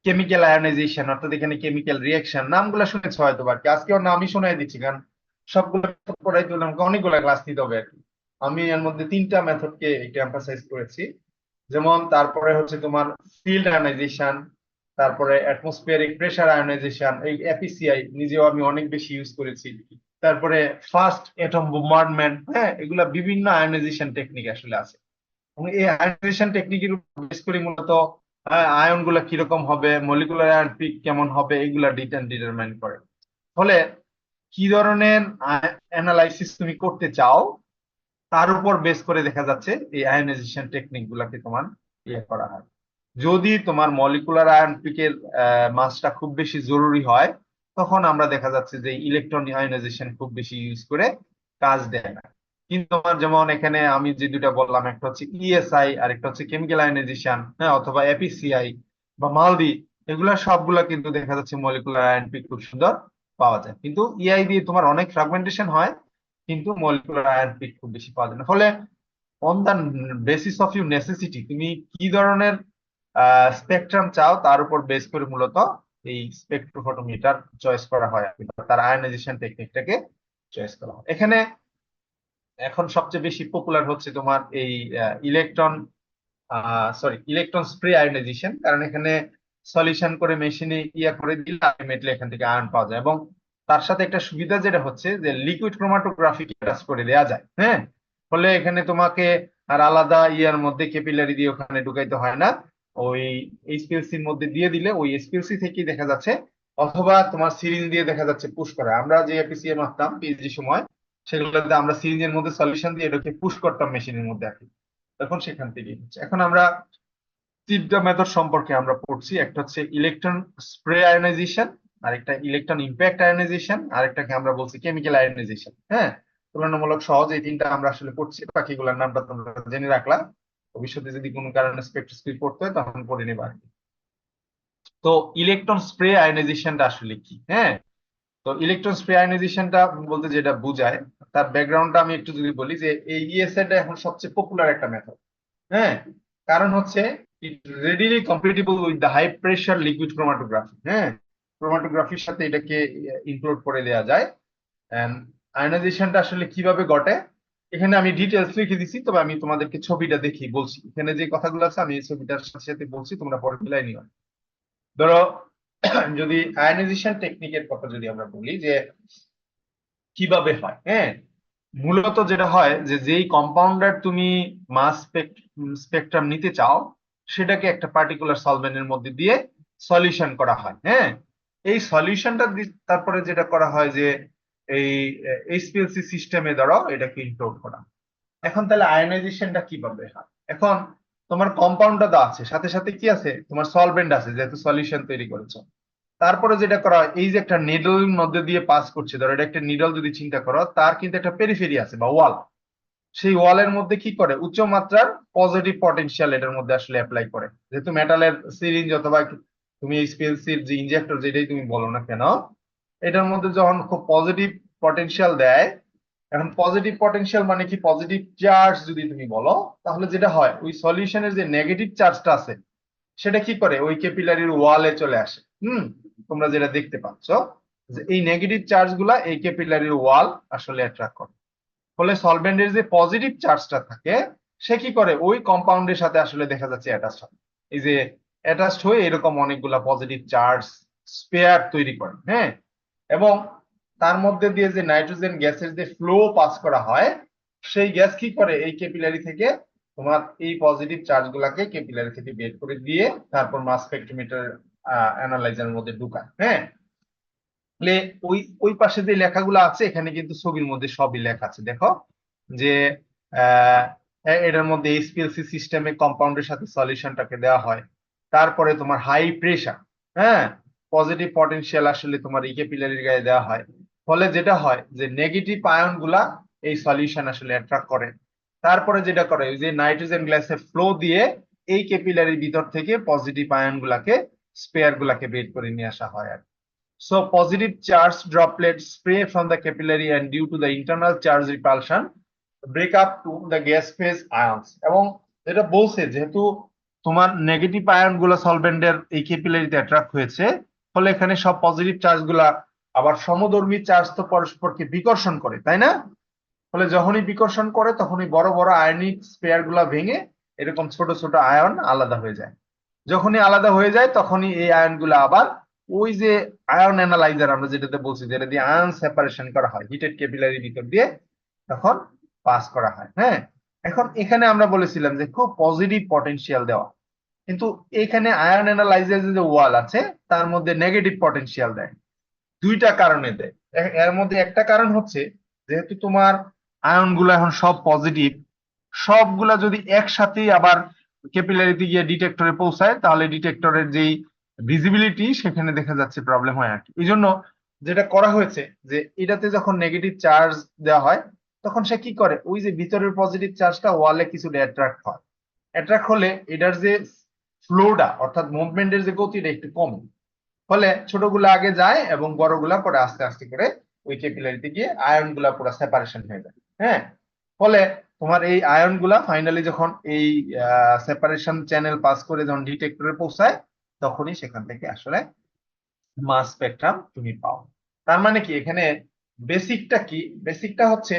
Speaker 1: কেমিক্যাল আয়নাইজেশন, অর্থাৎ এখানে কেমিক্যাল রিঅ্যাকশন। নামগুলো শুনেছো হয়তো, বা আজকেও নামই শোনাই দিচ্ছি, কারণ সবগুলো পড়াইতে হলে আমাকে অনেকগুলো ক্লাস নিতে হবে আর কি। আমি এর মধ্যে তিনটা মেথডকে একটু এমফাসাইজ করেছি। যেমন তারপরে হচ্ছে তোমার ফিল্ড আয়নাইজেশন, তারপরে অ্যাটমসফিয়ারিক প্রেসার আয়নাইজেশন, এই এপিসিআই নিজেও আমি অনেক বেশি ইউজ করেছি। তারপরে ফার্স্ট অ্যাটম বোম্বার্ডমেন্ট। হ্যাঁ, এগুলা বিভিন্ন আয়নাইজেশন টেকনিক আসলে আছে, এবং এই আয়নাইজেশন টেকনিকের উপর বেস করে মূলত আয়ন গুলা কিরকম হবে, মলিকুলার আয়ন পিক কেমন হবে, এগুলা ডিটারমাইন করে। ফলে কি ধরনের অ্যানালাইসিস তুমি করতে চাও, তার উপর বেস করে দেখা যাচ্ছে এই আয়নাইজেশন টেকনিক গুলাকে তোমার ইয়ে করা হয়। যদি তোমার মলিকুলার আয়ন পিকের মাসটা খুব বেশি জরুরি হয়, তখন আমরা দেখা যাচ্ছে যে ইলেকট্রন আয়নাইজেশন খুব বেশি ইউজ করে কাজ দেয় না। কিন্তু তোমার যেমন এখানে আমি যে দুটা বললাম, একটা হচ্ছে ইএসআই আর একটা হচ্ছে কেমিক্যাল আয়নাইজেশন, হ্যাঁ, অথবা এপিসিআই বা মালদি, এগুলা সবগুলা কিন্তু দেখা যাচ্ছে মলিকুলার আয়ন পিক খুব সুন্দর পাওয়া যায়। কিন্তু ইআই দিয়ে তোমার অনেক ফ্রাগমেন্টেশন হয়, কিন্তু মলিকুলার আয়ন পিক খুব বেশি পাওয়া যায় না। ফলে on the basis of you necessity, তুমি কি ধরনের স্পেকট্রাম চাও তার উপর বেস করে মূলত এই স্পেকট্রোফটোমিটার চয়েস করা হয় আর কি, বা তার আয়নাইজেশন টেকনিকটাকে চয়েস করা হয়। এখানে এখন সবচেয়ে বেশি পপুলার হচ্ছে তোমার এই ইলেকট্রন ইলেকট্রন স্প্রে আয়নাইজেশন, কারণ এখানে সলিউশন করে মেশিনে ইয়া করে দিলে আলটিমেটলি এখান থেকে আয়ন পাওয়া যায়। এবং তার সাথে একটা সুবিধা যেটা হচ্ছে যে লিকুইড ক্রোমাটোগ্রাফি টাচ করে দেওয়া যায়, হ্যাঁ। ফলে এখানে তোমাকে আর আলাদা ইয়ার মধ্যে ক্যাপিলারি দিয়ে ওখানে ঢুকাইতে হয় না, ওই এইচপিএলসির মধ্যে দিয়ে দিলে ওই এইচপিএলসি থেকেই দেখা যাচ্ছে, অথবা তোমার সিরিঞ্জ দিয়ে দেখা যাচ্ছে পুশ করা। আমরা যে এপিসিএ মারতাম পিএইচডি সময়, সেগুলোতে আমরা সিরিঞ্জের মধ্যে সলিউশন দিয়ে এটাকে পুশ করতাম মেশিনের মধ্যে আর কি। তখন সেখান থেকেই হচ্ছে। এখন আমরা তিনটা মেথড সম্পর্কে আমরা পড়ছি, একটা হচ্ছে ইলেকট্রন স্প্রে আয়নাইজেশন, আরেকটা ইলেকট্রন ইম্প্যাক্ট আয়নাইজেশন, আরেকটাকে আমরা বলছি কেমিক্যাল আয়নাইজেশন, হ্যাঁ। তুলনামূলক সহজ এই তিনটা আমরা আসলে পড়ছি, বাকিগুলোর নামটা তোমরা জেনে রাখলা, ভবিষ্যতে যদি কোনো কারণে স্পেকট্রোস্কোপি পড়তে হয় তখন পড়ে নেবা আর কি। তো ইলেকট্রন স্প্রে আয়নাইজেশনটা আসলে কি, হ্যাঁ। তো ইলেকট্রন স্প্রে আয়নাইজেশনটা বলতে যেটা বোঝায়, তার ব্যাকগ্রাউন্ডটা আমি একটু যদি বলি, যে এই ইএসএটা এখন সবচেয়ে পপুলার একটা মেথড, হ্যাঁ। কারণ হচ্ছে it readily compatible with the high pressure liquid chromatography, হ্যাঁ। ক্রোমাটোগ্রাফির সাথে এটাকে ইনক্লুড করে দেওয়া যায়। এন্ড আয়নাইজেশনটা আসলে কিভাবে ঘটে, এখানে আমি ডিটেলস লিখে দিছি, তবে আমি তোমাদেরকে ছবিটা দেখি বলছি। এখানে যে কথাগুলো আছে আমি এই ছবিটার সাথে সাথে বলছি, তোমরা পরে মিলাই নিও। ধরো যদি আয়নাইজেশন টেকনিকের কথা যদি আমরা বলি যে কিভাবে হয়, হ্যাঁ। মূলত যেটা হয় যে যেই কম্পাউন্ডার তুমি মাস স্পেকট্রাম নিতে চাও, সেটাকে একটা পার্টিকুলার সলভেন্টের মধ্যে দিয়ে সলিউশন করা হয়, হ্যাঁ। এই সলিউশনটা তারপরে যেটা করা হয় যে এই এইচপিএলসি সিস্টেমে ধরো এটাকে ইনক্লুড করা। এখন তাহলে আয়নাইজেশনটা কিভাবে হয়? এখন তোমার কম্পাউন্ডটা দেওয়া আছে, সাথে সাথে কি আছে, তোমার সলভেন্ট আছে, যেহেতু সলিউশন তৈরি করেছো। তারপরে যেটা করা হয়, এই যে একটা নিডল মধ্যে দিয়ে পাস করছে, ধরো এটা একটা নিডল যদি চিন্তা করো, তার কিন্তু একটা পেরিফেরি আছে বা ওয়াল। সেই ওয়ালের মধ্যে কি করে, উচ্চ মাত্রার পজিটিভ পটেনশিয়াল এটার মধ্যে আসলে অ্যাপ্লাই করে, যেহেতু মেটালের সিরিঞ্জ অথবা তুমি এইচপিএলসির যে ইনজেক্টর যেটাই তুমি বলো না কেন, এটার মধ্যে যখন খুব পজিটিভ পটেনশিয়াল দেয়, এখন পজিটিভ পটেনশিয়াল মানে কি, পজিটিভ চার্জ যদি তুমি বলো, তাহলে যেটা হয় ওই সলিউশনের যে নেগেটিভ চার্জটা আছে, সেটা কি করে ওই ক্যাপিলারির ওয়ালে চলে আসে। তোমরা যেটা দেখতে পাচ্ছ যে এই নেগেটিভ চার্জ গুলা এই ক্যাপিলারির ওয়াল আসলে অ্যাট্রাক্ট করে। ফলে সলভেন্টের যে পজিটিভ চার্জটা থাকে, সে কি করে ওই কম্পাউন্ডের সাথে আসলে দেখা যাচ্ছে অ্যাটাচড হয়। এই যে অ্যাটাচড হয়ে এরকম অনেকগুলা পজিটিভ চার্জ স্পেয়ার তৈরি করে, হ্যাঁ। এবং তার মধ্যে দিয়ে যে নাইট্রোজেন গ্যাসের যে ফ্লো পাস করা হয়, সেই গ্যাস কি করে এই ক্যাপিলারি থেকে তোমার এই পজিটিভ চার্জ গুলাকে ক্যাপিলারি থেকে বের করে দিয়ে তারপর মাস স্পেকট্রোমিটার অ্যানালাইজারের মধ্যে ঢুকায়, হ্যাঁ। তাহলে ওই ওই পাশে যে লেখাগুলো আছে, এখানে কিন্তু ছবির মধ্যে সবই লেখা আছে, দেখো যে আহ এটার মধ্যে এইচপিএলসি সিস্টেমে কম্পাউন্ডের সাথে সলিউশনটাকে দেওয়া হয়। তারপরে তোমার হাই প্রেসার, হ্যাঁ, পজিটিভ পটেনশিয়াল আসলে তোমার এই ক্যাপিলারির গায়ে দেওয়া হয়। ফলে যেটা হয় যে নেগেটিভ আয়ন গুলা এই সলিউশন আসলে অ্যাট্রাক্ট করে। তারপরে যেটা করে ওই যে নাইট্রোজেন গ্যাসের ফ্লো দিয়ে এই ক্যাপিলারির ভিতর থেকে পজিটিভ আয়ন গুলাকে, স্পেয়ার গুলাকে বের করে নিয়ে আসা হয় আর। So positive charge droplets spray from the capillary and due to the internal charge repulsion break up to the gas phase ions. এবং এটা বলছে যেহেতু তোমার নেগেটিভ আয়ন গুলো সলভেন্টের এই ক্যাপিলারিতে অ্যাট্রাক্ট হয়েছে, ফলে এখানে সব পজিটিভ চার্জ গুলা আবার সমধর্মী চার্জ তো পরস্পরকে বিকর্ষণ করে, তাই না? ফলে যখনই বিকর্ষণ করে তখনই বড় বড় আয়নিক স্পেয়ার গুলা ভেঙে এরকম ছোট ছোট আয়ন আলাদা হয়ে যায়। যখনই আলাদা হয়ে যায় তখনই এই আয়ন গুলা আবার ওই যে আয়ন অ্যানালাইজার আমরা যেটাতে বলছি, যেটা দিয়ে আয়ন সেপারেশন করা হয় হিটেড ক্যাপিলারির ভিতর দিয়ে, তখন পাস করা হয়, হ্যাঁ। এখন এখানে আমরা বলেছিলাম যে খুব পজিটিভ পটেনশিয়াল দেওয়া, কিন্তু এখানে আয়ন অ্যানালাইজার যে ওয়াল আছে তার মধ্যে নেগেটিভ পটেনশিয়াল দেয়। দুইটা কারণে দেয়। এর মধ্যে একটা কারণ হচ্ছে যেহেতু তোমার আয়ন গুলো এখন সব পজিটিভ, সবগুলা যদি একসাথেই আবার ক্যাপিলারিতে গিয়ে ডিটেক্টরে পৌঁছায়, তাহলে ডিটেক্টরের যেই ভিজিবিলিটি সেখানে দেখা যাচ্ছে প্রবলেম হয় আর কি। এই জন্য যেটা করা হয়েছে যে এটাতে যখন নেগেটিভ চার্জ দেওয়া হয়, তখন সে কি করে, ওই যে ভিতরের পজিটিভ চার্জটা ওয়ালে কিছুটা অ্যাট্রাক্ট হয়। অ্যাট্রাক্ট হলে এটার যে ফ্লোটা অর্থাৎ মুভমেন্টের যে গতিটা একটু কমে, ফলে ছোটগুলো আগে যায় এবং বড়গুলা পরে আস্তে আস্তে করে ওই ক্যাপিলারিতে গিয়ে আয়ন গুলা পুরো সেপারেশন হয়ে যায়। হ্যাঁ, ফলে তোমার এই আয়ন গুলা ফাইনালি যখন এই সেপারেশন চ্যানেল পাস করে যখন ডিটেক্টরে পৌঁছায়, তখনই সেখান থেকে আসলে মাস স্পেকট্রাম তুমি পাও। তার মানে কি, এখানে বেসিকটা কি, বেসিকটা হচ্ছে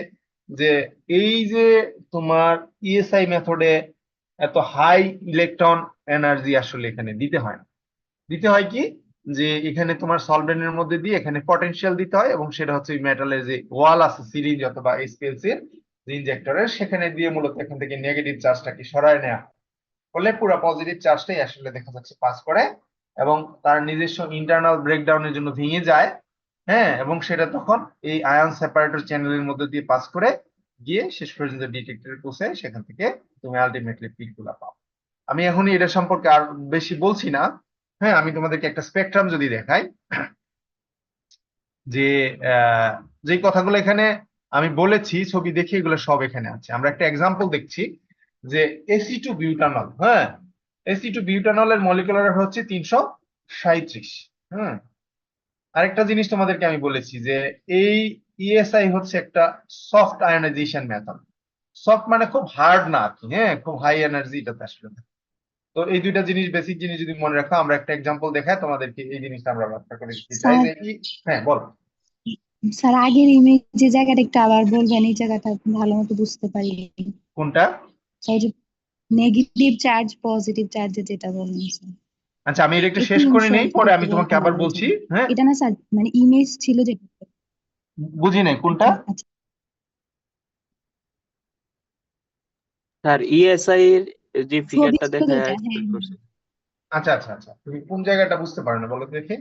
Speaker 1: যে এই যে তোমার ইএসআই মেথডে এত হাই ইলেকট্রন এনার্জি আসলে এখানে দিতে হয় না। দিতে হয় কি, যে এখানে তোমার সলভেন্টের মধ্যে দিয়ে এখানে পটেনশিয়াল দিতে হয়, এবং সেটা হচ্ছে মেটালের যে ওয়াল আছে সিরিঞ্জ অথবা এসপিএলসি এর যে ইনজেক্টরের, সেখানে দিয়ে মূলত এখান থেকে নেগেটিভ চার্জটাকে সরায় নেওয়া হয়। ফলে পুরো পজিটিভ চার্জটাই আসলে দেখা যাচ্ছে পাস করে এবং তার নিজস্ব ইন্টারনাল ব্রেকডাউনের জন্য ভেঙে যায়। হ্যাঁ, এবং সেটা তখন এই আয়ন সেপারেটর চ্যানেলের মধ্যে দিয়ে পাস করে গিয়ে শেষ পর্যন্ত ডিটেক্টরে পৌঁছে, সেখান থেকে তুমি আলটিমেটলি পিক গুলা পাও। আমি এখনই এটা সম্পর্কে আর বেশি বলছি না। হ্যাঁ, আমি তোমাদেরকে একটা স্পেকট্রাম যদি দেখাই, যে যে কথাগুলো এখানে আমি বলেছি ছবি দেখে এগুলো সব এখানে আছে। আমরা একটা এক্সাম্পল দেখছি যে এসি টু বিউটানল। হ্যাঁ, এসি টু বিউটানলের মলিকুলার হচ্ছে 337। হুম, আরেকটা জিনিস তোমাদেরকে আমি বলেছি যে এই ইএসআই হচ্ছে একটা সফট আয়নাইজেশন মেথড। সফট মানে খুব হার্ড না আর কি, হ্যাঁ, খুব হাই এনার্জি এটাতে আসলে না। তো এই দুইটা জিনিস, বেসিক জিনিস যদি মনে রাখো, আমরা একটা এক্সাম্পল দেখাই তোমাদেরকে, এই জিনিসটা আমরা ব্যাখ্যা করে দিতে চাই
Speaker 4: স্যার
Speaker 1: যে হ্যাঁ বল।
Speaker 4: স্যার আগের ইমেজ যে জায়গাটা একটু আবার বলবেন, এই জায়গাটা ভালো মতো বুঝতে পারি।
Speaker 1: কোনটা?
Speaker 4: স্যার যে নেগেটিভ চার্জ পজিটিভ চার্জ যেটা বললেন স্যার,
Speaker 1: আচ্ছা, আমি এটা একটু
Speaker 4: একটু
Speaker 1: শেষ করে নেই,
Speaker 4: সঠিক
Speaker 1: পরে
Speaker 4: করে
Speaker 1: আমি তোমাকে
Speaker 4: বলবেন
Speaker 1: আবার
Speaker 4: আমার
Speaker 1: বলছি।
Speaker 4: জন্য।
Speaker 1: হ্যাঁ,
Speaker 4: এটা না স্যার, মানে ইমেজ ছিল যেটা।
Speaker 1: বুঝি নাই কোনটা।
Speaker 4: আচ্ছা আচ্ছা
Speaker 3: স্যার ইএসআই এর যে
Speaker 4: ছবি
Speaker 3: ফিগারটা
Speaker 4: ছিল
Speaker 3: দেখা
Speaker 4: যেটা, হ্যাঁ
Speaker 3: এক্সপ্লেন
Speaker 4: হ্যাঁ।
Speaker 3: করছে।
Speaker 1: আচ্ছা আচ্ছা আচ্ছা, তুমি কোন জায়গাটা বুঝতে পারো না বলো তো দেখি।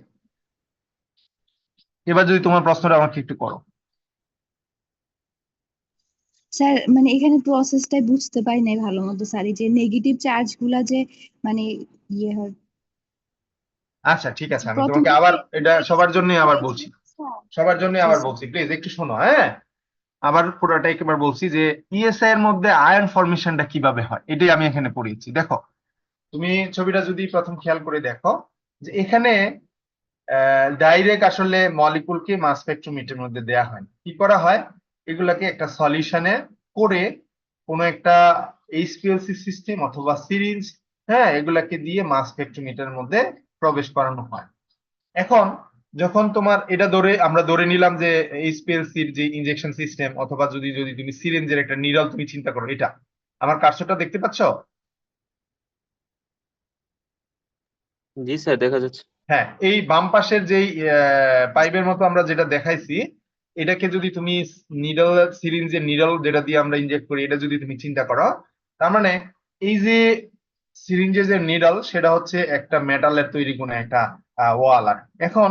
Speaker 1: এবার যদি তোমার প্রশ্নটা আমাকে একটু করো।
Speaker 4: স্যার মানে এখানে প্রসেসটাই বুঝতে পারি নাই ভালো মতো স্যার, এই যে নেগেটিভ চার্জ গুলা যে মানে ইয়ে হয়।
Speaker 1: আচ্ছা ঠিক আছে, আমি
Speaker 4: প্রথম
Speaker 1: তোমাকে আবার
Speaker 4: থেকে
Speaker 1: এটা সবার জন্য আবার বলছি,
Speaker 4: স্যার,
Speaker 1: সবার জন্য
Speaker 4: জি
Speaker 1: আবার
Speaker 4: স্যার।
Speaker 1: বলছি, প্লিজ একটু শোনো। হ্যাঁ, আবার পুরোটা একবার বলছি যে ইএসআই এর মধ্যে আয়ন ফরমেশনটা কিভাবে হয়, এটাই আমি এখানে পড়িয়েছি। দেখো, তুমি ছবিটা যদি প্রথম খেয়াল করে দেখো, যে এখানে ডাইরেক্ট আসলে মলিকুলকে মাস স্পেকট্রোমিটারের মধ্যে দেয়া হয় না। কি করা হয়, এগুলাকে একটা সলিউশনে করে কোনো একটা এইচপিএলসি সিস্টেম অথবা সিরিঞ্জ, হ্যাঁ, এগুলাকে দিয়ে মাস স্পেকট্রোমিটারের মধ্যে প্রবেশ করানো হয়। এখন যখন তোমার এটা ধরে আমরা ধরে নিলাম যে এইচপিএলসির যে ইনজেকশন সিস্টেম, অথবা যদি যদি তুমি সিরিঞ্জের একটা নিডল তুমি চিন্তা করো, এটা আমার কার্সরটা দেখতে পাচ্ছ?
Speaker 3: জি স্যার, দেখা যাচ্ছে।
Speaker 1: হ্যাঁ, এই বাম পাশের যেই পাইপের মতো আমরা যেটা দেখাইছি, এটাকে যদি তুমি নিডল, সিরিঞ্জের নিডল যেটা দিয়ে আমরা ইনজেক্ট করি, এটা যদি তুমি চিন্তা করো, তার মানে এই যে সিরিঞ্জের যে নিডল, সেটা হচ্ছে একটা মেটালের তৈরি কোনো একটা ওয়াল। আর এখন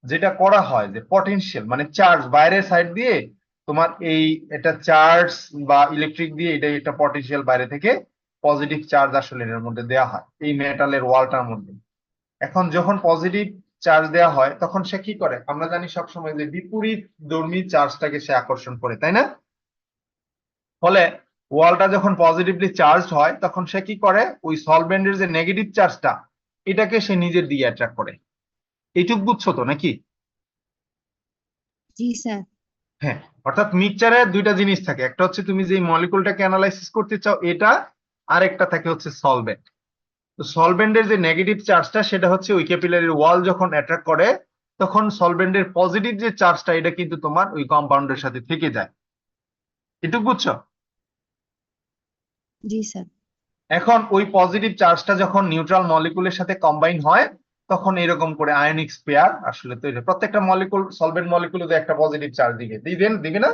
Speaker 1: যেটা করা হয় যে পটেনশিয়াল মানে চার্জ বাইরের সাইড দিয়ে তোমার এই এটা চার্জ বা ইলেকট্রিক দিয়ে এটা একটা পটেনশিয়াল বাইরে থেকে পজিটিভ চার্জ আসলে এর মধ্যে দেওয়া হয় এই মেটালের ওয়ালটার মধ্যে। এখন যখন পজিটিভ চার্জ দেওয়া হয়, তখন সে কি করে, আমরা জানি সবসময় যে বিপরীত ধর্মী চার্জটাকে সে আকর্ষণ করে, তাই না? ফলে ওয়ালটা যখন পজিটিভলি চার্জ হয়, তখন সে কি করে, ওই সলভেন্টের যে নেগেটিভ চার্জটা, এটাকে সে নিজের দিকে অ্যাট্রাক্ট করে। এইটুক বুঝছো তো নাকি?
Speaker 4: জি স্যার।
Speaker 1: হ্যাঁ, অর্থাৎ মিক্সচারে দুইটা জিনিস থাকে, একটা হচ্ছে তুমি যে মলিকুলটাকে অ্যানালাইসিস করতে চাও এটা, আর একটা থাকে হচ্ছে সলভেন্ট। তো সলভেন্টের যে নেগেটিভ চার্জটা, সেটা হচ্ছে ওই ক্যাপিলারির ওয়াল যখন অ্যাট্রাক্ট করে, তখন সলভেন্টের পজিটিভ যে চার্জটা, এটা কিন্তু তোমার ওই কম্পাউন্ডের সাথে থেকে যায়। এটুকু বুঝছো?
Speaker 4: জি স্যার।
Speaker 1: এখন ওই পজিটিভ চার্জটা যখন নিউট্রাল মলিকুলের সাথে কম্বাইন হয়, তখন এরকম করে আয়নিক পেয়ার আসলে তৈরি হয়। প্রত্যেকটা মলিকুল, সলভেন্ট মলিকুলে একটা পজিটিভ চার্জ দিবে না?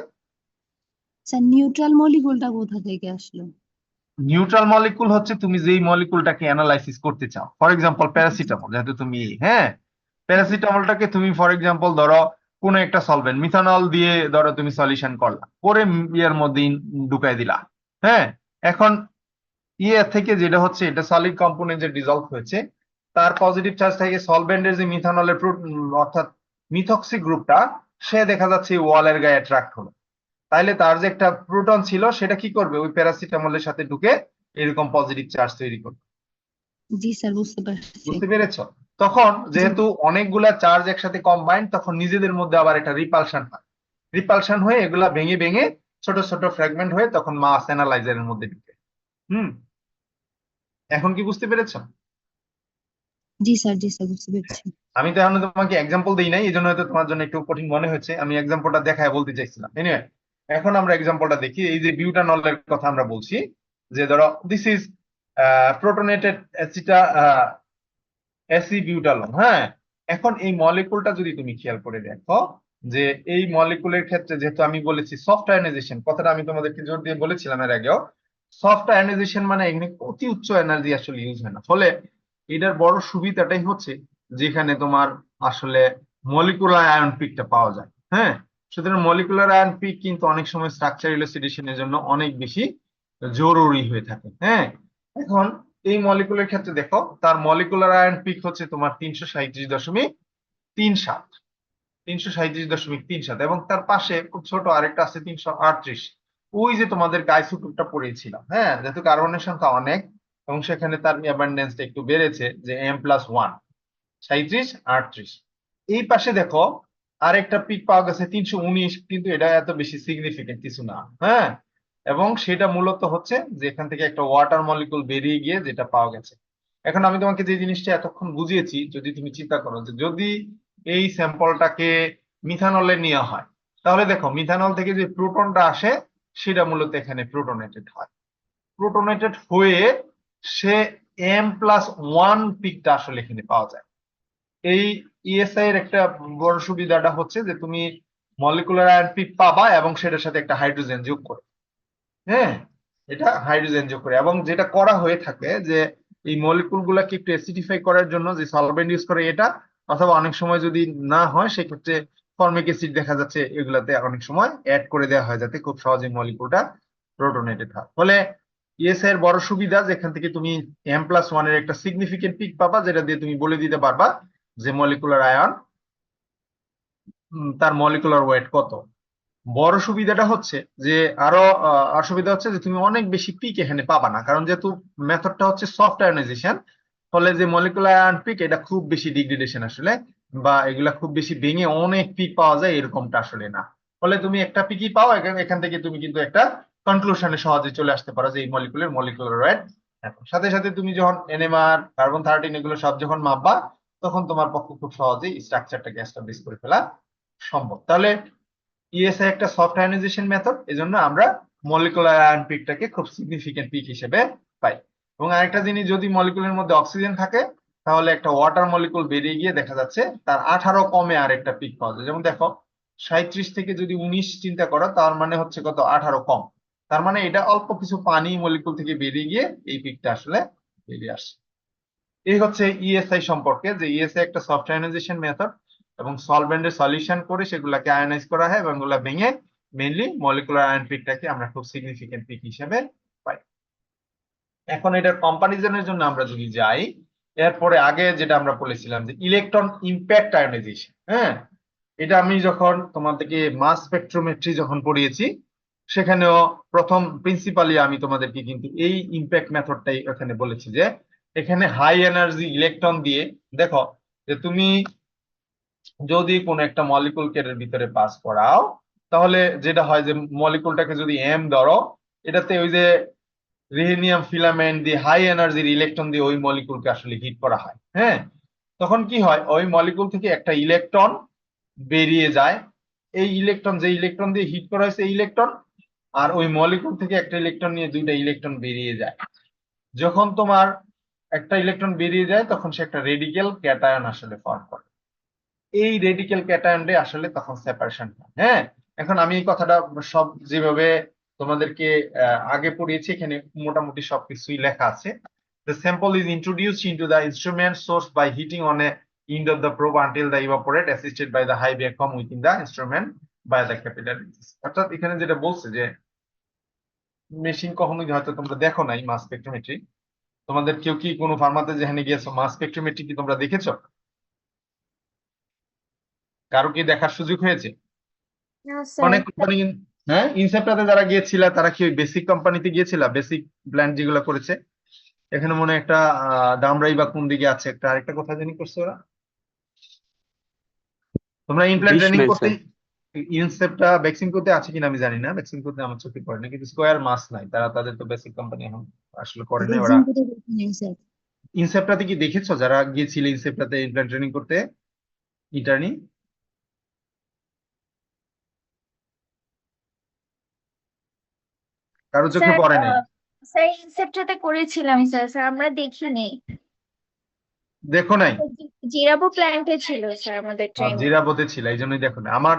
Speaker 4: স্যার নিউট্রাল মলিকুলটা কোথা থেকে আসলো?
Speaker 1: নিউট্রাল মলিকুল হচ্ছে তুমি যেই মলিকুলটাকে অ্যানালাইসিস করতে চাও। ফর এক্সাম্পল প্যারাসিটামল, যেহেতু তুমি, হ্যাঁ, প্যারাসিটামলটাকে তুমি ফর এক্সাম্পল ধরো কোন একটা সলভেন্ট মিথানল দিয়ে ধরো তুমি সলিউশন করলা, করে ইয়ের মধ্যে ঢুকাই দিলা। হ্যাঁ, এখন ইয়ে থেকে যেটা হচ্ছে, এটা সলিড কম্পোনেন্ট যে ডিজলভ হয়েছে, তার পজিটিভ চার্জ থেকে সলভেন্টের যে মিথানলের অর্থাৎ মিথক্সি গ্রুপটা, সে দেখা যাচ্ছে ওয়ালের গায়ে অ্যাট্রাক্ট হলো। তাইলে তার যে একটা প্রোটন ছিল সেটা কি করবে, ওই প্যারাসিটামলের সাথে ঢুকে এরকম পজিটিভ চার্জ তৈরি করবে।
Speaker 4: জি স্যার, বুঝতে পারছি।
Speaker 1: বুঝতে পেরেছো? তখন
Speaker 4: জি
Speaker 1: যেহেতু অনেকগুলা চার্জ একসাথে কম্বাইন্ড, তখন নিজেদের মধ্যে আবার একটা রিপালশন হয়। রিপালশন হয়ে এগুলা ভেঙে ভেঙে ছোট ছোট ফ্র্যাগমেন্ট হয়ে তখন মাস অ্যানালাইজারের মধ্যে ঢুকে। এখন কি বুঝতে পেরেছো?
Speaker 4: জি স্যার, জি স্যার, বুঝতে পেরেছি।
Speaker 1: আমি তো এখন তোমাকে এক্সাম্পল দিই নাই, এই জন্য হয়তো তোমার জন্য একটু কঠিন মনে হচ্ছে। আমি এক্সাম্পলটা দেখায় বলতে চাইছিলাম। এনিওয়ে, এখন আমরা এক্সাম্পলটা দেখি। এই যে বিউটানলের কথা আমরা বলছি, যে ধরো দিস ইজ প্রোটনেটেড অ্যাসিবিউটালন। হ্যাঁ, এখন এই মলিকুলটা যদি তুমি খেয়াল করে দেখো, যে এই মলিকুলের ক্ষেত্রে যেহেতু আমি বলেছি সফট আয়নাইজেশন, কথাটা আমি তোমাদেরকে জোর দিয়ে বলেছিলাম এর আগেও। সফট আয়নাইজেশন মানে এখানে অতি উচ্চ এনার্জি আসলে ইউজ হয় না। ফলে এটার বড় সুবিধাটাই হচ্ছে যেখানে তোমার আসলে মলিকুলার আয়ন পিকটা পাওয়া যায়। হ্যাঁ, সুতরাং মলিকুলার আয়ন পিক কিন্তু অনেক সময় স্ট্রাকচার ইলুসিডেশনের জন্য অনেক বেশি জরুরি হয়ে থাকে। হ্যাঁ, এখন এই মলিকুলের ক্ষেত্রে দেখো, তার মলিকুলার আয়ন পিক হচ্ছে তোমার 337.37, 337.37, এবং তার পাশে খুব ছোট আরেকটা আছে 338। ওই যে তোমাদের আইসোটোপটা পড়েছিলাম, হ্যাঁ, যেহেতু কার্বনের সংখ্যা অনেক এবং সেখানে তার অ্যাবান্ডেন্সটা একটু বেড়েছে, যে M+1 37, 38। এই পাশে দেখো আরেকটা পিক পাওয়া গেছে 319, কিন্তু এটা এত বেশি সিগনিফিকেন্ট কিছু না। হ্যাঁ, এবং সেটা মূলত হচ্ছে যে এখান থেকে একটা ওয়াটার মলিকুল বেরিয়ে গিয়ে যেটা পাওয়া গেছে। এখন আমি তোমাকে যে জিনিসটা এতক্ষণ বুঝিয়েছি, যদি তুমি চিন্তা করো যে যদি এই স্যাম্পলটাকে মিথানলে নেওয়া হয়, তাহলে দেখো মিথানল থেকে যে প্রোটনটা আসে সেটা মূলত এখানে প্রোটনেটেড হয়। প্রোটনেটেড হয়ে সে M+1 পিকটা আসলে এখানে পাওয়া যায়। এই ইএসআই এর একটা বড় সুবিধাটা হচ্ছে যে তুমি মলিকুলার আয়ন পিক পাবা এবং সেটার সাথে একটা হাইড্রোজেন যোগ করে। হ্যাঁ, এটা হাইড্রোজেন যোগ করে, এবং যেটা করা হয়ে থাকে যে এই মলিকুল গুলাকে একটু অ্যাসিডিফাই করার জন্য যে সলভেন্ট ইউজ করে এটা, অথবা অনেক সময় যদি না হয় সেক্ষেত্রে ফর্মিক অ্যাসিড দেখা যাচ্ছে এগুলাতে অনেক সময় অ্যাড করে দেওয়া হয় যাতে খুব সহজে মলিকুলটা প্রোটনেটেড হয়। ফলে ইএসআই এর বড় সুবিধা যেখান থেকে তুমি M+1 এর একটা সিগনিফিকেন্ট পিক পাবা, যেটা দিয়ে তুমি বলে দিতে পারবা যে মলিকুলার আয়ন তার মলিকুলার ওয়েট কত। বড় সুবিধাটা হচ্ছে যে আরো অসুবিধা হচ্ছে যে তুমি অনেক বেশি পিক এখানে পাবা না, কারণ যেহেতু মেথডটা হচ্ছে সফট আয়নাইজেশন। ফলে যে মলিকুলার আয়ন পিক এটা খুব বেশি ডিগ্রেডেশন আসলে, বা এগুলা খুব বেশি ভেঙে অনেক পিক পাওয়া যায় এরকমটা আসলে না। ফলে তুমি একটা পিকই পাও, এখান থেকে তুমি কিন্তু একটা কনক্লুশনে সহজে চলে আসতে পারো যে এই মলিকুলের মলিকুলার ওয়েট। সাথে সাথে তুমি যখন এনএমআর কার্বন-13 এগুলো সব যখন মাপবা, তখন তোমার পক্ষে খুব সহজেই স্ট্রাকচারটাকে এস্টাবলিশ করে ফেলা সম্ভব। তাহলে ইএসআই একটা সফট আয়নাইজেশন মেথড, এজন্য আমরা মলিকুলার আয়ন পিকটাকে খুব সিগনিফিকেন্ট পিক হিসেবে পাই। এবং আরেকটা জিনিস, যদি মলিকুলের মধ্যে অক্সিজেন থাকে তাহলে একটা ওয়াটার মলিকুল বেরিয়ে গিয়ে দেখা যাচ্ছে তার 18 কমে আরেকটা পিক পাওয়া যায়। যেমন দেখো 37 থেকে যদি 19 চিন্তা করো, তার মানে হচ্ছে কত, 18 কম। তার মানে এটা অল্প কিছু পানি মলিকুল থেকে বেরিয়ে গিয়ে এই পিকটা আসলে বেরিয়ে আসে। এই হচ্ছে ইএসআই সম্পর্কে, যে ইএসআই একটা সফট আয়নাইজেশন মেথড, এবং সলভেন্টের সলিউশন করে সেগুলাকে আয়নাইজ করা হয় এবং এগুলা ভেঙে মেইনলি মলিকুলার আয়ন পিকটাকে আমরা খুব সিগনিফিকেন্ট পিক হিসেবে পাই। এখন এটার কম্পারিজনের জন্য আমরা যদি যাই, এরপরে আগে যেটা আমরা বলেছিলাম যে ইলেকট্রন ইম্প্যাক্ট আয়নাইজেশন। হ্যাঁ, এটা আমি যখন তোমাদেরকে মাস স্পেকট্রোমেট্রি যখন পড়িয়েছি, সেখানেও প্রথম প্রিন্সিপালি আমি তোমাদেরকে কিন্তু এই ইম্প্যাক্ট মেথডটাই এখানে বলেছি, যে এখানে হাই এনার্জি ইলেকট্রন দিয়ে দেখো যে তুমি যদি কোনো একটা মলিকুলকে এর ভিতরে পাস করাও, তাহলে যেটা হয় যে মলিকুলটাকে যদি এম ধরো, এটাতে ওই যে রিহেনিয়াম ফিলামেন্ট দিয়ে হাই এনার্জির ইলেকট্রন দিয়ে ওই মলিকুলকে আসলে হিট করা হয়। হ্যাঁ, তখন কি হয়, ওই মলিকুল থেকে একটা ইলেকট্রন বেরিয়ে যায়। এই ইলেকট্রন, যে ইলেকট্রন দিয়ে হিট করা হয়েছে ইলেকট্রন, আর ওই মলিকুল থেকে একটা ইলেকট্রন নিয়ে দুইটা ইলেকট্রন বেরিয়ে যায়। যখন তোমার একটা ইলেকট্রন বেরিয়ে যায় তখন সে একটা রেডিক্যাল ক্যাটায়ন আসলে ফর্ম করে। এই রেডিক্যাল ক্যাটায়নটা আসলে তখন সেপারেশন হয়। হ্যাঁ, এখন আমি এই কথাটা সব যেভাবে তোমাদেরকে আগে পড়িয়েছি এখানে মোটামুটি সবকিছুই লেখা আছে। The sample is introduced into the instrument source by heating on a end of the probe until the evaporate assisted by the high vacuum within the instrument by the capillaries। অর্থাৎ এখানে যেটা বলছে যে মেশিন কখনোই হয়তো তোমরা দেখো নাই মাস স্পেকট্রোমেট্রি, তোমাদের কেউ কি কোনো ফার্মাতে যেখানে গিয়েছো মাস স্পেকট্রোমেট্রি কি তোমরা দেখেছো? কারো কি দেখার সুযোগ হয়েছে?
Speaker 2: না স্যার।
Speaker 1: অনেক কোম্পানি, হ্যাঁ ইনসেপ্টাতে যারা গিয়েছিল তারা কি বেসিক কোম্পানিতে গিয়েছিল, বেসিক প্ল্যান যেগুলো করেছে? এখানে মনে হয় একটা দামরাই বা কোন দিকে আছে একটা, আরেকটা কোথায় জানি করছে ওরা। তোমরা ইমপ্ল্যান্ট ট্রেনিং
Speaker 3: বিশমেল
Speaker 1: করতে
Speaker 3: স্যার।
Speaker 1: ইনসেপ্টা বেক্সিমকোতে আছে কিনা আমি জানি না, বেক্সিমকোতে আমার চোখে পড়ে না, কিন্তু স্কয়ার মাস নাই, তারা তাদের তো বেসিক কোম্পানি এখন আসলে করে নাই ওরা।
Speaker 4: বেক্সিম কোথায় দেখেন স্যার?
Speaker 1: ইনসেপ্টাতে কি দেখেছো যারা গিয়েছিল ইনসেপ্টাতে ইমপ্ল্যান্ট ট্রেনিং করতে ইন্টার্নি? কারো চোখে
Speaker 2: স্যার
Speaker 1: পড়ে নাই?
Speaker 2: স্যার ইনসেপ্টাতে করেছিলাম স্যার, স্যার আমরা দেখিনি।
Speaker 1: দেখো নাই?
Speaker 2: জিরাবো প্ল্যান্টে ছিল স্যার আমাদের ট্রেনিং।
Speaker 1: জিরাবোতে ছিল এই জন্যই দেখো না। আমার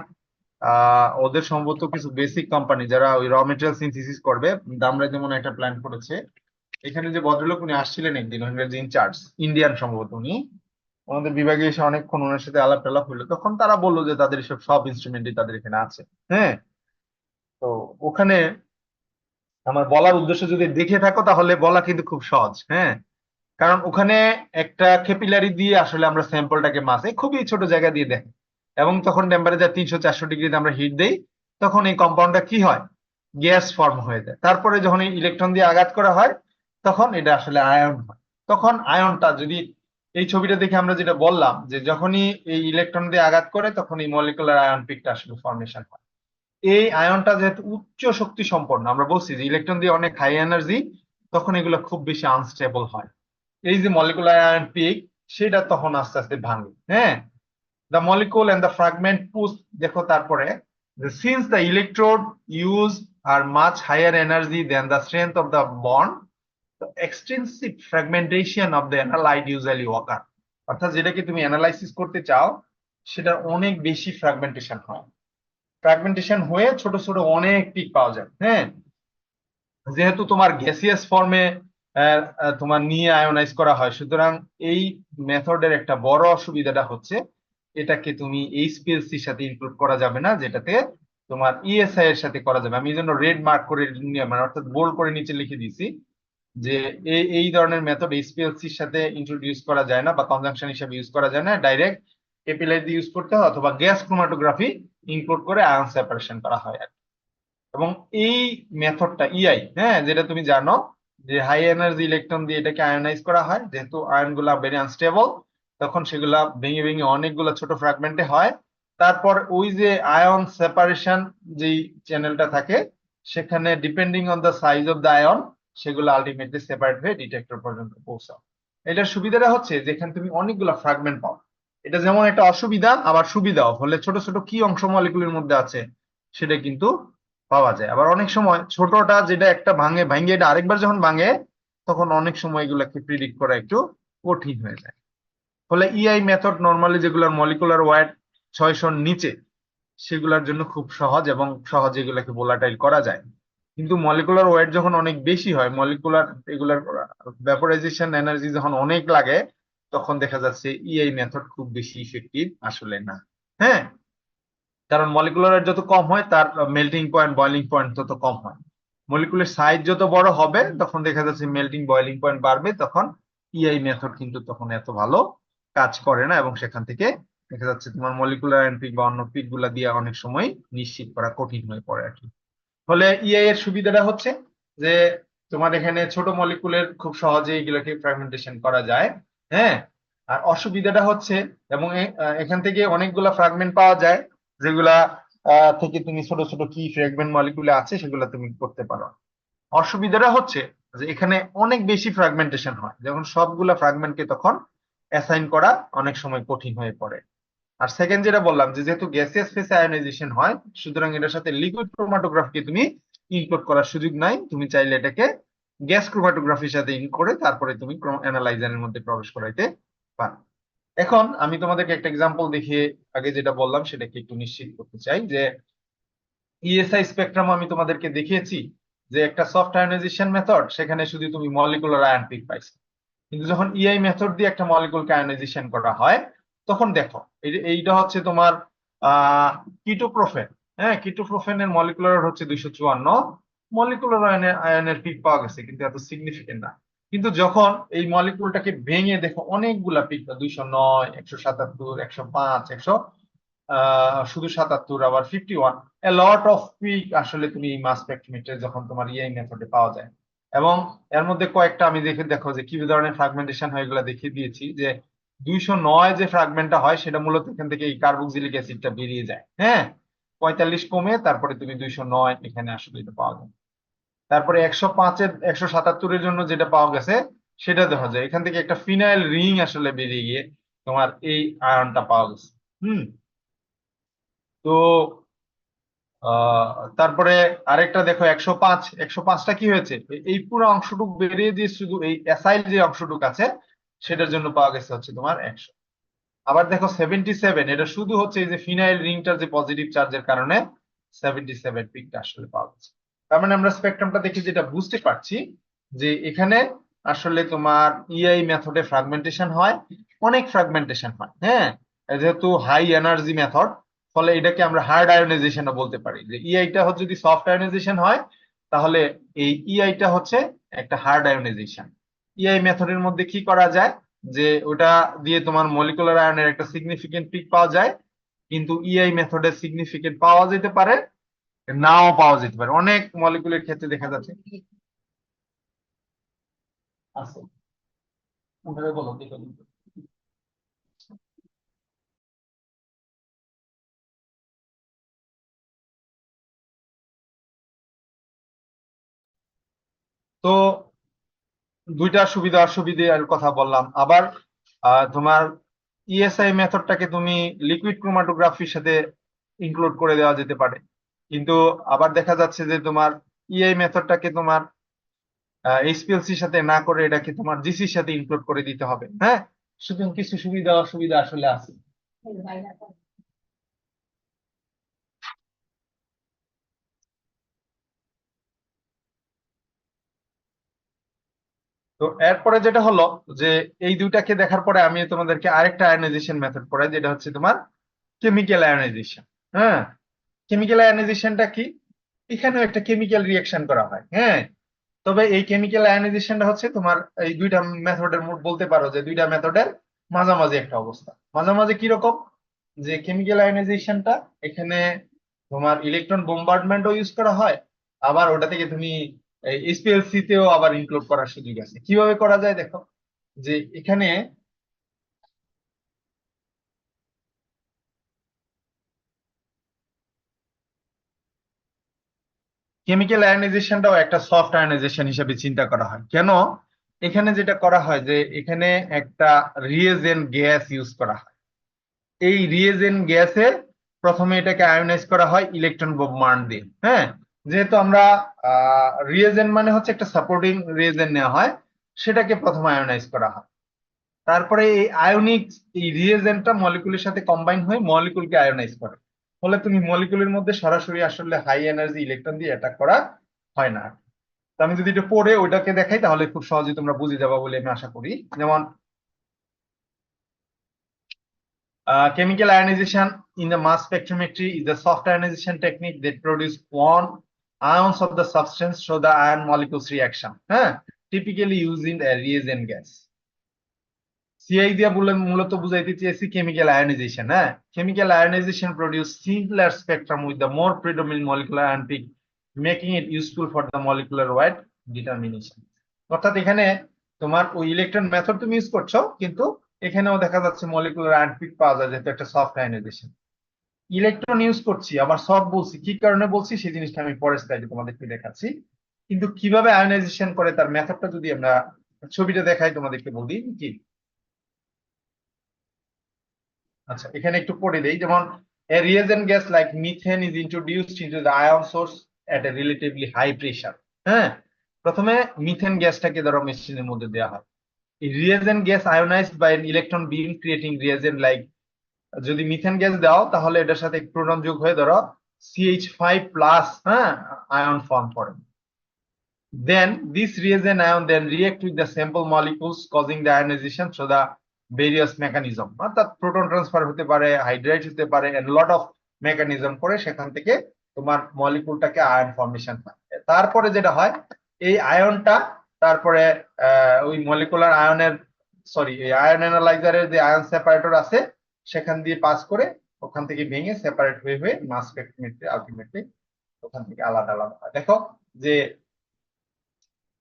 Speaker 1: ওদের সম্ভবত কিছু বেসিক কোম্পানি যারা ওই র মেটেরিয়াল সিনথেসিস করবে, দামরা যেমন একটা প্ল্যান করেছে। এখানে যে ভদ্রলোক উনি আসছিলেন একদিন, ওনার যে ইনচার্জ ইন্ডিয়ান সম্ভবত, উনি আমাদের বিভাগে এসে অনেকক্ষণ ওনার সাথে আলাপ টালাপ হলো, তখন তারা বললো যে তাদের সব ইনস্ট্রুমেন্টই তাদের এখানে আছে। হ্যাঁ, তো ওখানে আমার বলার উদ্দেশ্য যদি দেখে থাকো তাহলে বলা কিন্তু খুব সহজ। হ্যাঁ, কারণ ওখানে একটা ক্যাপিলারি দিয়ে আসলে আমরা স্যাম্পলটাকে মাসে খুবই ছোট জায়গা দিয়ে দেখি, এবং তখন টেম্পারেচার 300-400 ডিগ্রিতে আমরা হিট দেই, তখন এই কম্পাউন্ডটা কি হয়, গ্যাস ফর্ম হয়ে যায়। তারপরে যখন এই ইলেকট্রন দিয়ে আঘাত করা হয় তখন এটা আসলে আয়ন হয়। তখন আয়নটা যদি এই ছবিটা দেখে আমরা যেটা বললাম যে যখনই এই ইলেকট্রন দিয়ে আঘাত করে তখন এই মলিকুলার আয়ন পিকটা আসলে ফর্মেশন হয়। এই আয়নটা যেহেতু উচ্চ শক্তি সম্পন্ন, আমরা বলছি যে ইলেকট্রন দিয়ে অনেক হাই এনার্জি, তখন এগুলো খুব বেশি আনস্টেবল হয়। এই যে মলিকুলার আয়ন পিক, সেটা তখন আস্তে আস্তে ভাঙে। হ্যাঁ, the molecule and the fragment push, দেখো তারপরে since the electrode use are much higher energy than the strength of the bond, the extensive fragmentation of the analyte usually occur। অর্থাৎ যেটাকে তুমি অ্যানালাইসিস করতে চাও সেটা অনেক বেশি ফ্র্যাগমেন্টেশন হয়, ফ্র্যাগমেন্টেশন হয়ে ছোট ছোট অনেক পিক পাওয়া যায়। হ্যাঁ, যেহেতু তোমার গ্যাসিয়াস ফর্মে তোমার নিয়ে আয়োনাইজ করা হয়, সুতরাং এই মেথডের একটা বড় অসুবিধাটা হচ্ছে এটাকে তুমি এইচপিএলসির সাথে ইনক্লুড করা যাবে না, যেটাতে তোমার ইএসআই এর সাথে করা যাবে। আমি এই জন্য রেড মার্ক করে মানে অর্থাৎ বোল্ড করে নিচে লিখে দিয়েছি যে এই ধরনের মেথড এইচপিএলসির সাথে ইন্ট্রোডিউস করা যায় না বা কনজাংশন হিসেবে ইউজ করা যায় না, ডাইরেক্ট ক্যাপিলারি দিয়ে ইউজ করতে হয় অথবা গ্যাস ক্রোমাটোগ্রাফি ইনক্লুড করে আয়ন সেপারেশন করা হয়। এবং এই মেথডটা ইআই, হ্যাঁ, যেটা তুমি জানো যে হাই এনার্জি ইলেকট্রন দিয়ে এটাকে আয়নাইজ করা হয়, যেহেতু আয়ন গুলা ভেরি আনস্টেবল, তখন সেগুলা ভেঙে ভেঙে অনেকগুলো ছোট ফ্র্যাগমেন্টে হয়। তারপর ওই যে আয়ন সেপারেশন যেই চ্যানেলটা থাকে সেখানে depending on the size of the ion সেগুলো আলটিমেটলি সেপারেট হয়ে ডিটেক্টর পর্যন্ত পৌঁছায়। এটার সুবিধাটা হচ্ছে যেখানে তুমি অনেকগুলো ফ্র্যাগমেন্ট পাও। এটা যেমন একটা অসুবিধা আবার সুবিধাও হলে ছোট ছোট কি অংশ মলিকুলের মধ্যে আছে সেটা কিন্তু পাওয়া যায়। আবার অনেক সময় ছোটটা যেটা একটা ভাঙে এটা আরেকবার যখন ভাঙে তখন অনেক সময় এগুলাকে প্রিডিক্ট করা একটু কঠিন হয়ে যায়। ফলে ইআই মেথড নরমালি যেগুলোর মলিকুলার ওয়েট 600 নিচে সেগুলোর জন্য খুব সহজ এবং সহজে এগুলাকে ভোলাটাইল করা যায়। কিন্তু মলিকুলার ওয়েট যখন অনেক বেশি হয়, মলিকুলার এগুলার ভ্যাপোরাইজেশন এনার্জি যখন অনেক লাগে, তখন দেখা যাচ্ছে ইআই মেথড খুব বেশি ইফেক্টিভ আসলে না। হ্যাঁ, কারণ মলিকুলার যত কম হয় তার মেল্টিং পয়েন্ট বয়লিং পয়েন্ট তত কম হয়। মলিকুলের সাইজ যত বড় হবে তখন দেখা যাচ্ছে মেল্টিং বয়লিং পয়েন্ট বাড়বে, তখন ইআই মেথড কিন্তু তখন এত ভালো কাজ করে না, এবং সেখান থেকে দেখা যাচ্ছে তোমার মলিকুলার আয়ন পিক বা অন্য পিক গুলা দিয়ে অনেক সময় নিশ্চিত করা কঠিন হয়ে পড়ে আর কি। ফলে ইআই এর সুবিধাটা হচ্ছে যে তোমার এখানে ছোট মলিকুলের খুব সহজে এগুলোকে ফ্র্যাগমেন্টেশন করা যায়। হ্যাঁ, আর অসুবিধাটা হচ্ছে এবং এখান থেকে অনেকগুলা ফ্র্যাগমেন্ট পাওয়া যায় যেগুলা থেকে তুমি ছোট ছোট কি ফ্র্যাগমেন্ট মলিকুলে আছে সেগুলা তুমি করতে পারো। অসুবিধাটা হচ্ছে যে এখানে অনেক বেশি ফ্র্যাগমেন্টেশন হয়, যখন সবগুলা ফ্র্যাগমেন্টকে তখন অ্যাসাইন করা অনেক সময় কঠিন হয়ে পড়ে। আর সেকেন্ড যেটা বললাম যে যেহেতু গ্যাসিয়াস ফেসে আয়োনাইজেশন হয়, সুতরাং এটার সাথে লিকুইড ক্রোমাটোগ্রাফিকে তুমি ইনক্লুড করার সুযোগ নাই। তুমি চাইলে এটাকে গ্যাস ক্রোমাটোগ্রাফির সাথে ইন করে তারপরে তুমি অ্যানালাইজারের মধ্যে প্রবেশ করাইতে পারো। এখন আমি তোমাদেরকে একটা এক্সাম্পল দেখিয়ে আগে যেটা বললাম সেটাকে একটু নিশ্চিত করতে চাই যে ইএসআই স্পেকট্রাম আমি তোমাদেরকে দেখিয়েছি যে একটা সফট আয়োনাইজেশন মেথড, সেখানে শুধু তুমি মলিকুলার আয়ন পিক পাইছো, কিন্তু যখন ইআই মেথড দিয়ে একটা মলিকুলকে আয়োনাইজেশন করা হয় তখন দেখো এইটা হচ্ছে তোমার কিটোপ্রোফেন। হ্যাঁ, কিটোপ্রোফেনের মলিকুলার হচ্ছে 254, মলিকুলার আয়নের পিক পাওয়া গেছে, কিন্তু এত সিগনিফিকেন্ট না। কিন্তু যখন এই মলিকুলটাকে ভেঙে দেখো অনেকগুলা পিক, 209, 177, 105, 100, শুধু 77, আবার 51, এ লট অফ পিক আসলে তুমি মাস স্পেকট্রোমিটারে যখন তোমার ইআই মেথডে পাওয়া যায়। এবং এর মধ্যে কয়েকটা আমি দেখো যে কি ধরনের ফ্রাগমেন্টেশন হয় এগুলো দেখিয়ে দিয়েছি। যে 209 যে ফ্রাগমেন্টটা হয় সেটা মূলত এখান থেকে এই কার্বক্সিলিক অ্যাসিডটা বেরিয়ে যায়। হ্যাঁ, 45 কমে তারপরে তুমি 209 এখানে আসলে এটা পাওয়া যায়। তারপরে 105-এর 177-এর জন্য যেটা পাওয়া গেছে সেটা দেখা যায় এখান থেকে একটা ফিনাইল রিং আসলে বেরিয়ে গিয়ে তোমার এই আয়নটা পাওয়া গেছে। তো তারপরে আরেকটা দেখো 105টা কি হয়েছে, এই পুরো অংশটুকু বেরিয়ে দিয়ে শুধু এই অ্যাসাইল যে অংশটুকু আছে সেটার জন্য পাওয়া গেছে হচ্ছে তোমার 100। আবার দেখো 77, এটা শুধু হচ্ছে এই যে ফিনাইল রিংটার যে পজিটিভ চার্জের কারণে 77 পিকটা আসলে পাওয়া গেছে। তার মানে আমরা স্পেকট্রামটা দেখে যেটা বুঝতে পারছি যে এখানে আসলে তোমার ইআই মেথডে ফ্রাগমেন্টেশন হয়, অনেক ফ্রাগমেন্টেশন হয়। হ্যাঁ, যেহেতু হাই এনার্জি মেথড, ফলে এটাকে আমরা হার্ড আয়োনাইজেশনও বলতে পারি। যে ইআইটা হচ্ছে যদি সফট আয়োনাইজেশন হয় তাহলে এই ইআইটা হচ্ছে একটা হার্ড আয়োনাইজেশন। ইআই মেথডের মধ্যে কি করা যায়, যে ওটা দিয়ে তোমার মলিকুলার আয়নের একটা সিগনিফিকেন্ট পিক পাওয়া যায়, কিন্তু ইআই মেথডের সিগনিফিকেন্ট পাওয়া যেতে পারে, নাও পাওয়া যেতে পারে। অনেক মলিকুলের ক্ষেত্রে দেখা যাচ্ছে আছে। ওটারে বলো কি করবে। তো দুইটা সুবিধা অসুবিধার কথা বললাম। আবার তোমার ইএসআই মেথডটাকে তুমি লিকুইড ক্রোমাটোগ্রাফির সাথে ইনক্লুড করে দেওয়া যেতে পারে, কিন্তু আবার দেখা যাচ্ছে যে তোমার ইআই মেথডটাকে তোমার এইচপিএলসির সাথে না করে এটাকে তোমার জিসির সাথে ইনক্লুড করে দিতে হবে। হ্যাঁ, সুতরাং কিছু সুবিধা অসুবিধা আসলে আছে। তো এরপরে যেটা হলো যে এই দুইটাকে দেখার পরে আমি তোমাদেরকে আরেকটা আয়নাইজেশন মেথড পড়াই, যেটা হচ্ছে তোমার কেমিক্যাল আয়নাইজেশন। হ্যাঁ, কেমিক্যাল আয়নাইজেশনটা কি, এখানেও একটা কেমিক্যাল রিঅ্যাকশন করা হয়। হ্যাঁ, তবে এই কেমিক্যাল আয়নাইজেশনটা হচ্ছে তোমার এই দুইটা মেথডের বলতে পারো যে দুইটা মেথডের মাঝামাঝি একটা অবস্থা। মাঝামাঝি কিরকম, যে কেমিক্যাল আয়নাইজেশনটা এখানে তোমার ইলেকট্রন বোম্বার্ডমেন্টও ইউজ করা হয়, আবার ওটা থেকে তুমি এসপিএলসি তেও আবার ইনক্লুড করার সুযোগ আছে। কিভাবে করা যায় দেখো, যে এখানে কেমিক্যাল আয়নাইজেশনটাও একটা সফট আয়নাইজেশন হিসেবে চিন্তা করা হয়। কেন, এখানে যেটা করা হয় যে এখানে একটা রিয়েজেন্ট গ্যাস ইউজ করা হয়। এই রিয়েজেন্ট গ্যাসে প্রথমে এটাকে আয়োনাইজ করা হয় ইলেকট্রন বোম্বার্ড দিয়ে। হ্যাঁ, যেহেতু আমরা রিয়েজেন্ট মানে হচ্ছে একটা সাপোর্টিং রিয়েজেন্ট নেওয়া হয়, সেটাকে প্রথমে আয়োনাইজ করা হয়। তারপরে এই আয়নিক এই রিয়েজেন্টটা মলিকুলের সাথে কম্বাইন হয়ে মলিকুলকে আয়োনাইজ করে। ফলে তুমি মলিকুলের মধ্যে সরাসরি আসলে হাই এনার্জি ইলেকট্রন দিয়ে অ্যাটাক করা হয় না। তো আমি যদি এটা পড়ে ওইটাকে দেখাই তাহলে খুব সহজেই তোমরা বুঝে যাবা বলে আমি আশা করি। যেমন chemical ionization in the mass spectrometry is a soft ionization technique that produces one ions of the substance through the ion molecules reaction. Typically used in a reagent gas. CI দিয়া মূলত বুঝাইতে চেয়েছি chemical ionization. Chemical ionization produce simpler spectrum with the more predominant molecular ion peak, making it useful for the molecular weight determination. অর্থাৎ এখানে তোমার ওই electron method তুমি use করছো, কিন্তু এখানেও দেখা যাচ্ছে মলিকুলার আয়ন পিক পাওয়া যায়, যেহেতু একটা সফট আয়নাইজেশন। ইলেকট্রন ইউজ করছি, আবার সফট বলছি, কি কারণে বলছি সেই জিনিসটা আমি পরের স্লাইডে তোমাদেরকে দেখাচ্ছি। কিন্তু কিভাবে আয়নাইজেশন করে তার মেথডটা যদি আমরা ছবিটা দেখাই তোমাদেরকে বলি কি। আচ্ছা, এখানে একটু পড়ে দেই। যেমন a reagent gas like methane is introduced into the ion source at a relatively high pressure. হ্যাঁ, প্রথমে মিথেন গ্যাসটাকে ধরো মেশিনের মধ্যে দেওয়া হয়। reagent gas ionized by an electron beam creating reagent like, যদি মিথেন গ্যাস দাও তাহলে এটার সাথে প্রোটন যোগ হয়ে ধরো CH5+, আয়ন ফর্ম করে। Then this reagent ion then react with the sample molecules causing the ionization through the various mechanism, অর্থাৎ প্রোটন ট্রান্সফার হতে পারে, হাইড্রাইড হতে পারে, এন্ড লট অফ মেকানিজম করে সেখান থেকে তোমার মলিকুলটাকে আয়ন ফর্মেশন হয়। তারপরে যেটা হয়, এই আয়নটা তারপরে ওই মলিকুলার আয়নের এই আয়ন অ্যানালাইজারের যে আয়ন সেপারেটর আছে সেখান দিয়ে পাস করে ওখান থেকে ভেঙে সেপারেট হয়ে হয়ে মাস স্পেকট্রোমেট্রি আলটিমেটলি ওখান থেকে আলাদা আলাদা হয়। দেখো যে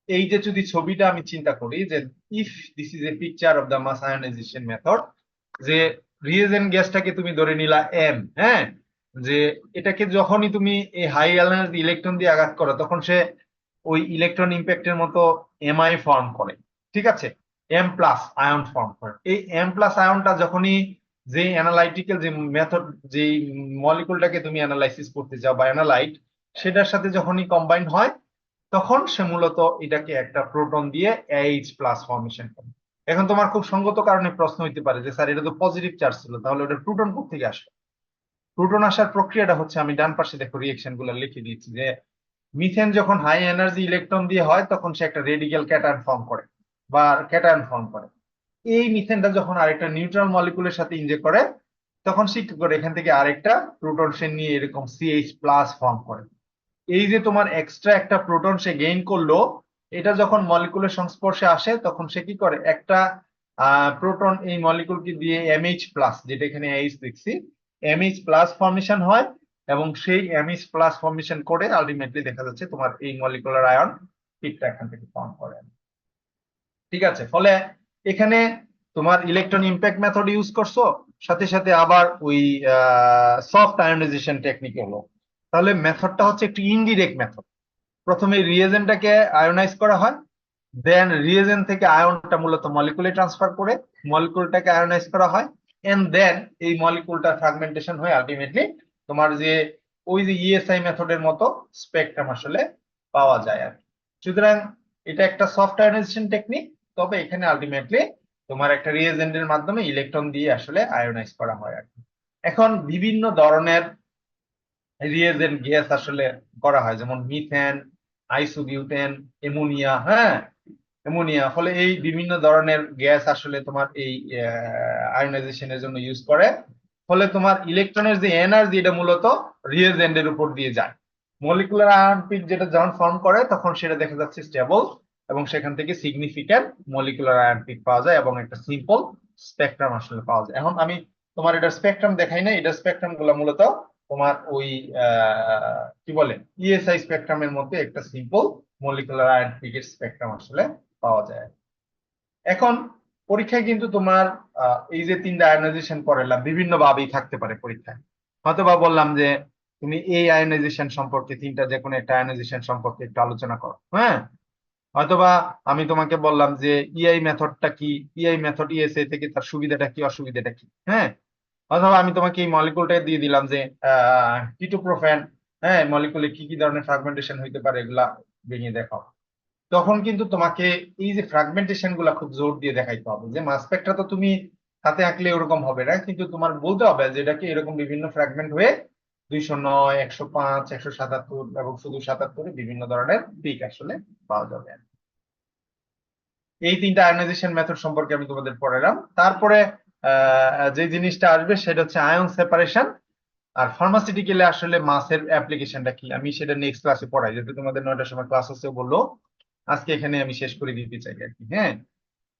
Speaker 1: এই যে যদি ছবিটা আমি চিন্তা করি যে if this is a picture of the mass ionisation method, যে রিয়েজেন্ট গ্যাসটাকে তুমি ধরে নিলা এম, হ্যাঁ, যে এটাকে যখনই তুমি এই হাই এনার্জি ইলেকট্রন দিয়ে আঘাত করো তখন সে ওই ইলেকট্রন ইম্প্যাক্টের মতো এমআই ফর্ম করে, ঠিক আছে, এম প্লাস আয়ন ফর্ম করে। এই এম প্লাস আয়নটা যখনই যে অ্যানালাইটিক্যাল যে মেথড যে মলিকুলটাকে তুমি অ্যানালাইসিস করতে চাও বা অ্যানালাইট, সেটার সাথে যখনই কম্বাইন হয় তখন সে মূলত এটাকে একটা প্রোটন দিয়ে এইচ প্লাস ফর্মেশন করে। এখন তোমার খুব সঙ্গত কারণে প্রশ্ন হইতে পারে যে স্যার এটা তো পজিটিভ চার্জ ছিল, তাহলে ওটা প্রোটন কোথা থেকে আসলো? প্রোটন আসার প্রক্রিয়াটা হচ্ছে, আমি ডান পাশে দেখো রিয়েকশন গুলো লিখে দিয়েছি, যে মিথেন যখন হাই এনার্জি ইলেকট্রন দিয়ে হয় তখন সে একটা রেডিক্যাল ক্যাটায়ন ফর্ম করে বা ক্যাটায়ন ফর্ম করে। এই মিথেনটা যখন আরেকটা নিউট্রাল মলিকুলের সাথে ইনজেক্ট করে তখন সে কি করে, এখান থেকে আরেকটা প্রোটন সে নিয়ে এরকম সিএইচ প্লাস ফর্ম করে। এই যে তোমার এক্সট্রা একটা প্রোটন সে গেইন করলো, এটা যখন মলিকুলের সংস্পর্শে আসে তখন সে কি করে, একটা প্রোটন এই মলিকুলকে দিয়ে এমএইচ প্লাস, যেটা এখানে এইচ লিখছি, এমএইচ প্লাস ফর্মেশন হয় এবং সেই এমএইচ প্লাস ফর্মেশন করে আলটিমেটলি দেখা যাচ্ছে তোমার এই মলিকুলার আয়ন পিকটা এখান থেকে ফর্ম করে, ঠিক আছে। ফলে এখানে তোমার ইলেকট্রন ইম্প্যাক্ট মেথড ইউজ করছো, সাথে সাথে আবার ওই সফট আয়নাইজেশন টেকনিক হলো। তাহলে মেথডটা হচ্ছে একটি ইনডিরেক্ট মেথড। প্রথমে রিয়েজেন্টটাকে আয়োনাইজ করা হয়, দেন রিয়েজেন্ট থেকে আয়নটা মূলত মলিকুলে ট্রান্সফার করে মলিকুলটাকে আয়োনাইজ করা হয়, এন্ড দেন এই মলিকুলটা ফ্র্যাগমেন্টেশন হয়ে আলটিমেটলি তোমার যে ওই যে ইএসআই মেথডের মতো স্পেকট্রাম আসলে পাওয়া যায় আর কি। সুতরাং এটা একটা সফট আয়োনাইজেশন টেকনিক, তবে এখানে আলটিমেটলি তোমার একটা রিয়েজেন্টের মাধ্যমে ইলেকট্রন দিয়ে আসলে আয়োনাইজ করা হয় আর কি। এখন বিভিন্ন ধরনের রিয়েজেন্ট গ্যাস আসলে করা হয়, যেমন মিথেন, আইসোবিউটেন, অ্যামোনিয়া, হ্যাঁ, অ্যামোনিয়া। ফলে এই বিভিন্ন ধরনের গ্যাস আসলে তোমার এই আয়োনাইজেশনের জন্য ইউজ করে। ফলে তোমার ইলেকট্রনের যে এনার্জি এটা মূলত রিয়েজেন্টের উপর দিয়ে যায়। মলিকুলার আয়ন পিক যেটা যখন ফর্ম করে তখন সেটা দেখা যাচ্ছে স্টেবল এবং সেখান থেকে সিগনিফিক্যান্ট মলিকুলার আয়ন পিক পাওয়া যায় এবং একটা সিম্পল স্পেকট্রাম আসলে পাওয়া যায়। এখন আমি তোমার এটা স্পেকট্রাম দেখাই না, এটা স্পেকট্রাম গুলো মূলত তোমার ওই কি বলে ইএসআই স্পেকট্রামের মধ্যে একটা সিম্পল মলিকুলার আয়ন পিকের স্পেকট্রাম আসলে পাওয়া যায়। এখন পরীক্ষায় কিন্তু তোমার এই যে তিনটা আয়োনাইজেশন করালাম বিভিন্ন ভাবেই থাকতে পারে পরীক্ষায়। হয়তোবা বললাম যে তুমি এই আয়োনাইজেশন সম্পর্কে তিনটা যে কোনো একটা আয়োনাইজেশন সম্পর্কে একটু আলোচনা করো, হ্যাঁ। হয়তোবা আমি তোমাকে বললাম যে ইআই মেথডটা কি, ইআই মেথড ইএসএ থেকে তার সুবিধাটা কি অসুবিধাটা কি, হ্যাঁ। অথবা আমি তোমাকে এই মলিকুলটা দিয়ে দিলাম যে কিটোপ্রোফেন, হ্যাঁ, মলিকুলে কি কি ধরনের ফ্র্যাগমেন্টেশন হইতে পারে এগুলা ভেঙে দেখাও। তখন কিন্তু তোমাকে এই যে ফ্র্যাগমেন্টেশন গুলা খুব জোর দিয়ে দেখাইতে হবে, যে মাস স্পেকট্রা তো তুমি হাতে আঁকলে ওরকম হবে না, কিন্তু তোমার বলতে হবে যে এটাকে এরকম বিভিন্ন ফ্র্যাগমেন্ট হয়ে 209, 105, 177 এবং শুধু 77 বিভিন্ন ধরনের পিক আসলে পাওয়া যাবে। এই তিনটা আয়োনাইজেশন মেথড সম্পর্কে আমি তোমাদের পড়ালাম। তারপরে যে জিনিসটা আসবে সেটা হচ্ছে আয়ন সেপারেশন আর ফার্মাসিউটিক্যালে আসলে মাসের অ্যাপ্লিকেশনটা কি, আমি সেটা নেক্সট ক্লাসে পড়াই, যেহেতু তোমাদের 9টার সময় ক্লাস আছে বললো, আজকে এখানে আমি শেষ করে দিতে চাই আর কি। হ্যাঁ,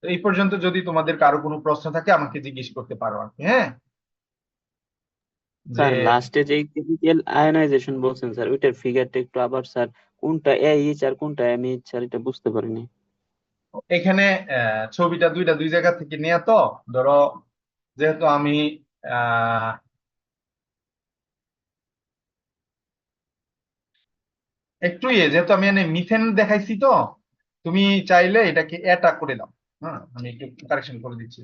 Speaker 1: তো এই পর্যন্ত যদি তোমাদের কারো কোনো প্রশ্ন থাকে আমাকে জিজ্ঞেস করতে পারো আর কি। হ্যাঁ, যে
Speaker 3: স্যার লাস্টে যে কেমিক্যাল আয়নাইজেশন বলছেন স্যার, ওইটার ফিগারটা একটু আবার স্যার, কোনটা এইচ আর কোনটা এমএইচ স্যার, এটা বুঝতে পারিনি।
Speaker 1: এখানে ছবিটা দুই জায়গা থেকে নেয়া, তো ধরো যেহেতু আমি আহ একটু যেহেতু আমি এনে মিথেন দেখাইছি, তো তুমি চাইলে এটাকে এটা করে দাও। হ্যাঁ, আমি একটু কারেকশন করে দিচ্ছি।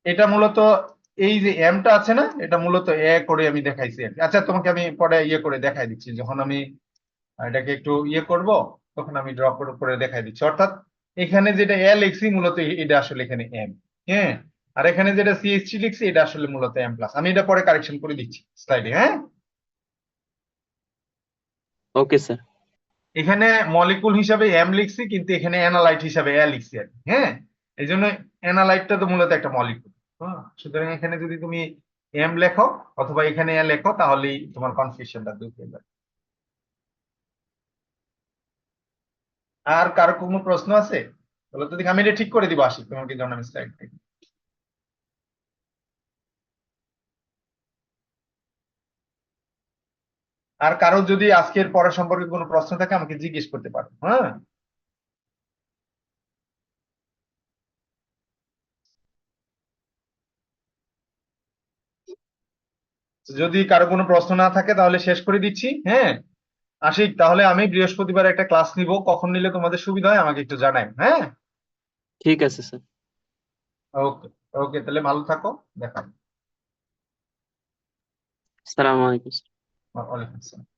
Speaker 1: এটা মূলত এই যে এমটা আছে না, এটা মূলত এ করে আমি দেখাইছি আর কি। আচ্ছা, তোমাকে আমি পরে ইয়ে করে দেখাই দিচ্ছি, যখন আমি এটাকে একটু ইয়ে করব তখন আমি ড্র করে দেখাই দিচ্ছি। অর্থাৎ এখানে যেটা এ লিখছি মূলত এটা আসলে এখানে এম, হ্যাঁ, আর এখানে যেটা সিএইচসি লিখছি এটা আসলে মূলত এম প্লাস। আমি এটা পরে কারেকশন করে দিচ্ছি স্লাইডে। হ্যাঁ,
Speaker 3: ওকে স্যার।
Speaker 1: এখানে মলিকুল হিসাবে এম লিখছি, কিন্তু এখানে অ্যানালাইট হিসাবে এ লিখছি আর কি, হ্যাঁ। এই জন্য অ্যানালাইটটা তো মূলত একটা মলিকুল। হ্যাঁ, সুতরাং এখানে যদি তুমি এম লেখো অথবা এখানে এ লেখো তাহলেই তোমার কনফিউশনটা দূর হয়ে যাবে। আর কারো কোনো প্রশ্ন আছে বলো তো দেখি, আমি এটা ঠিক করে দিব আসি তোমাকে জন্য স্লাইড থেকে। আর কারো যদি আজকের পড়া সম্পর্কে কোনো প্রশ্ন থাকে আমাকে জিজ্ঞেস করতে পারো, হ্যাঁ। যদি কারো কোনো প্রশ্ন না থাকে তাহলে শেষ করে দিচ্ছি, হ্যাঁ। আশিক, তাহলে আমি বৃহস্পতিবার একটা ক্লাস নিব, কখন নিলে তোমাদের সুবিধা হয় আমাকে একটু জানাই, হ্যাঁ।
Speaker 3: ঠিক আছে স্যার।
Speaker 1: ওকে। ওকে, তাহলে ভালো থাকো, দেখা হবে।
Speaker 3: আসসালামু আলাইকুম।
Speaker 1: ওয়ালাইকুম আসসালাম।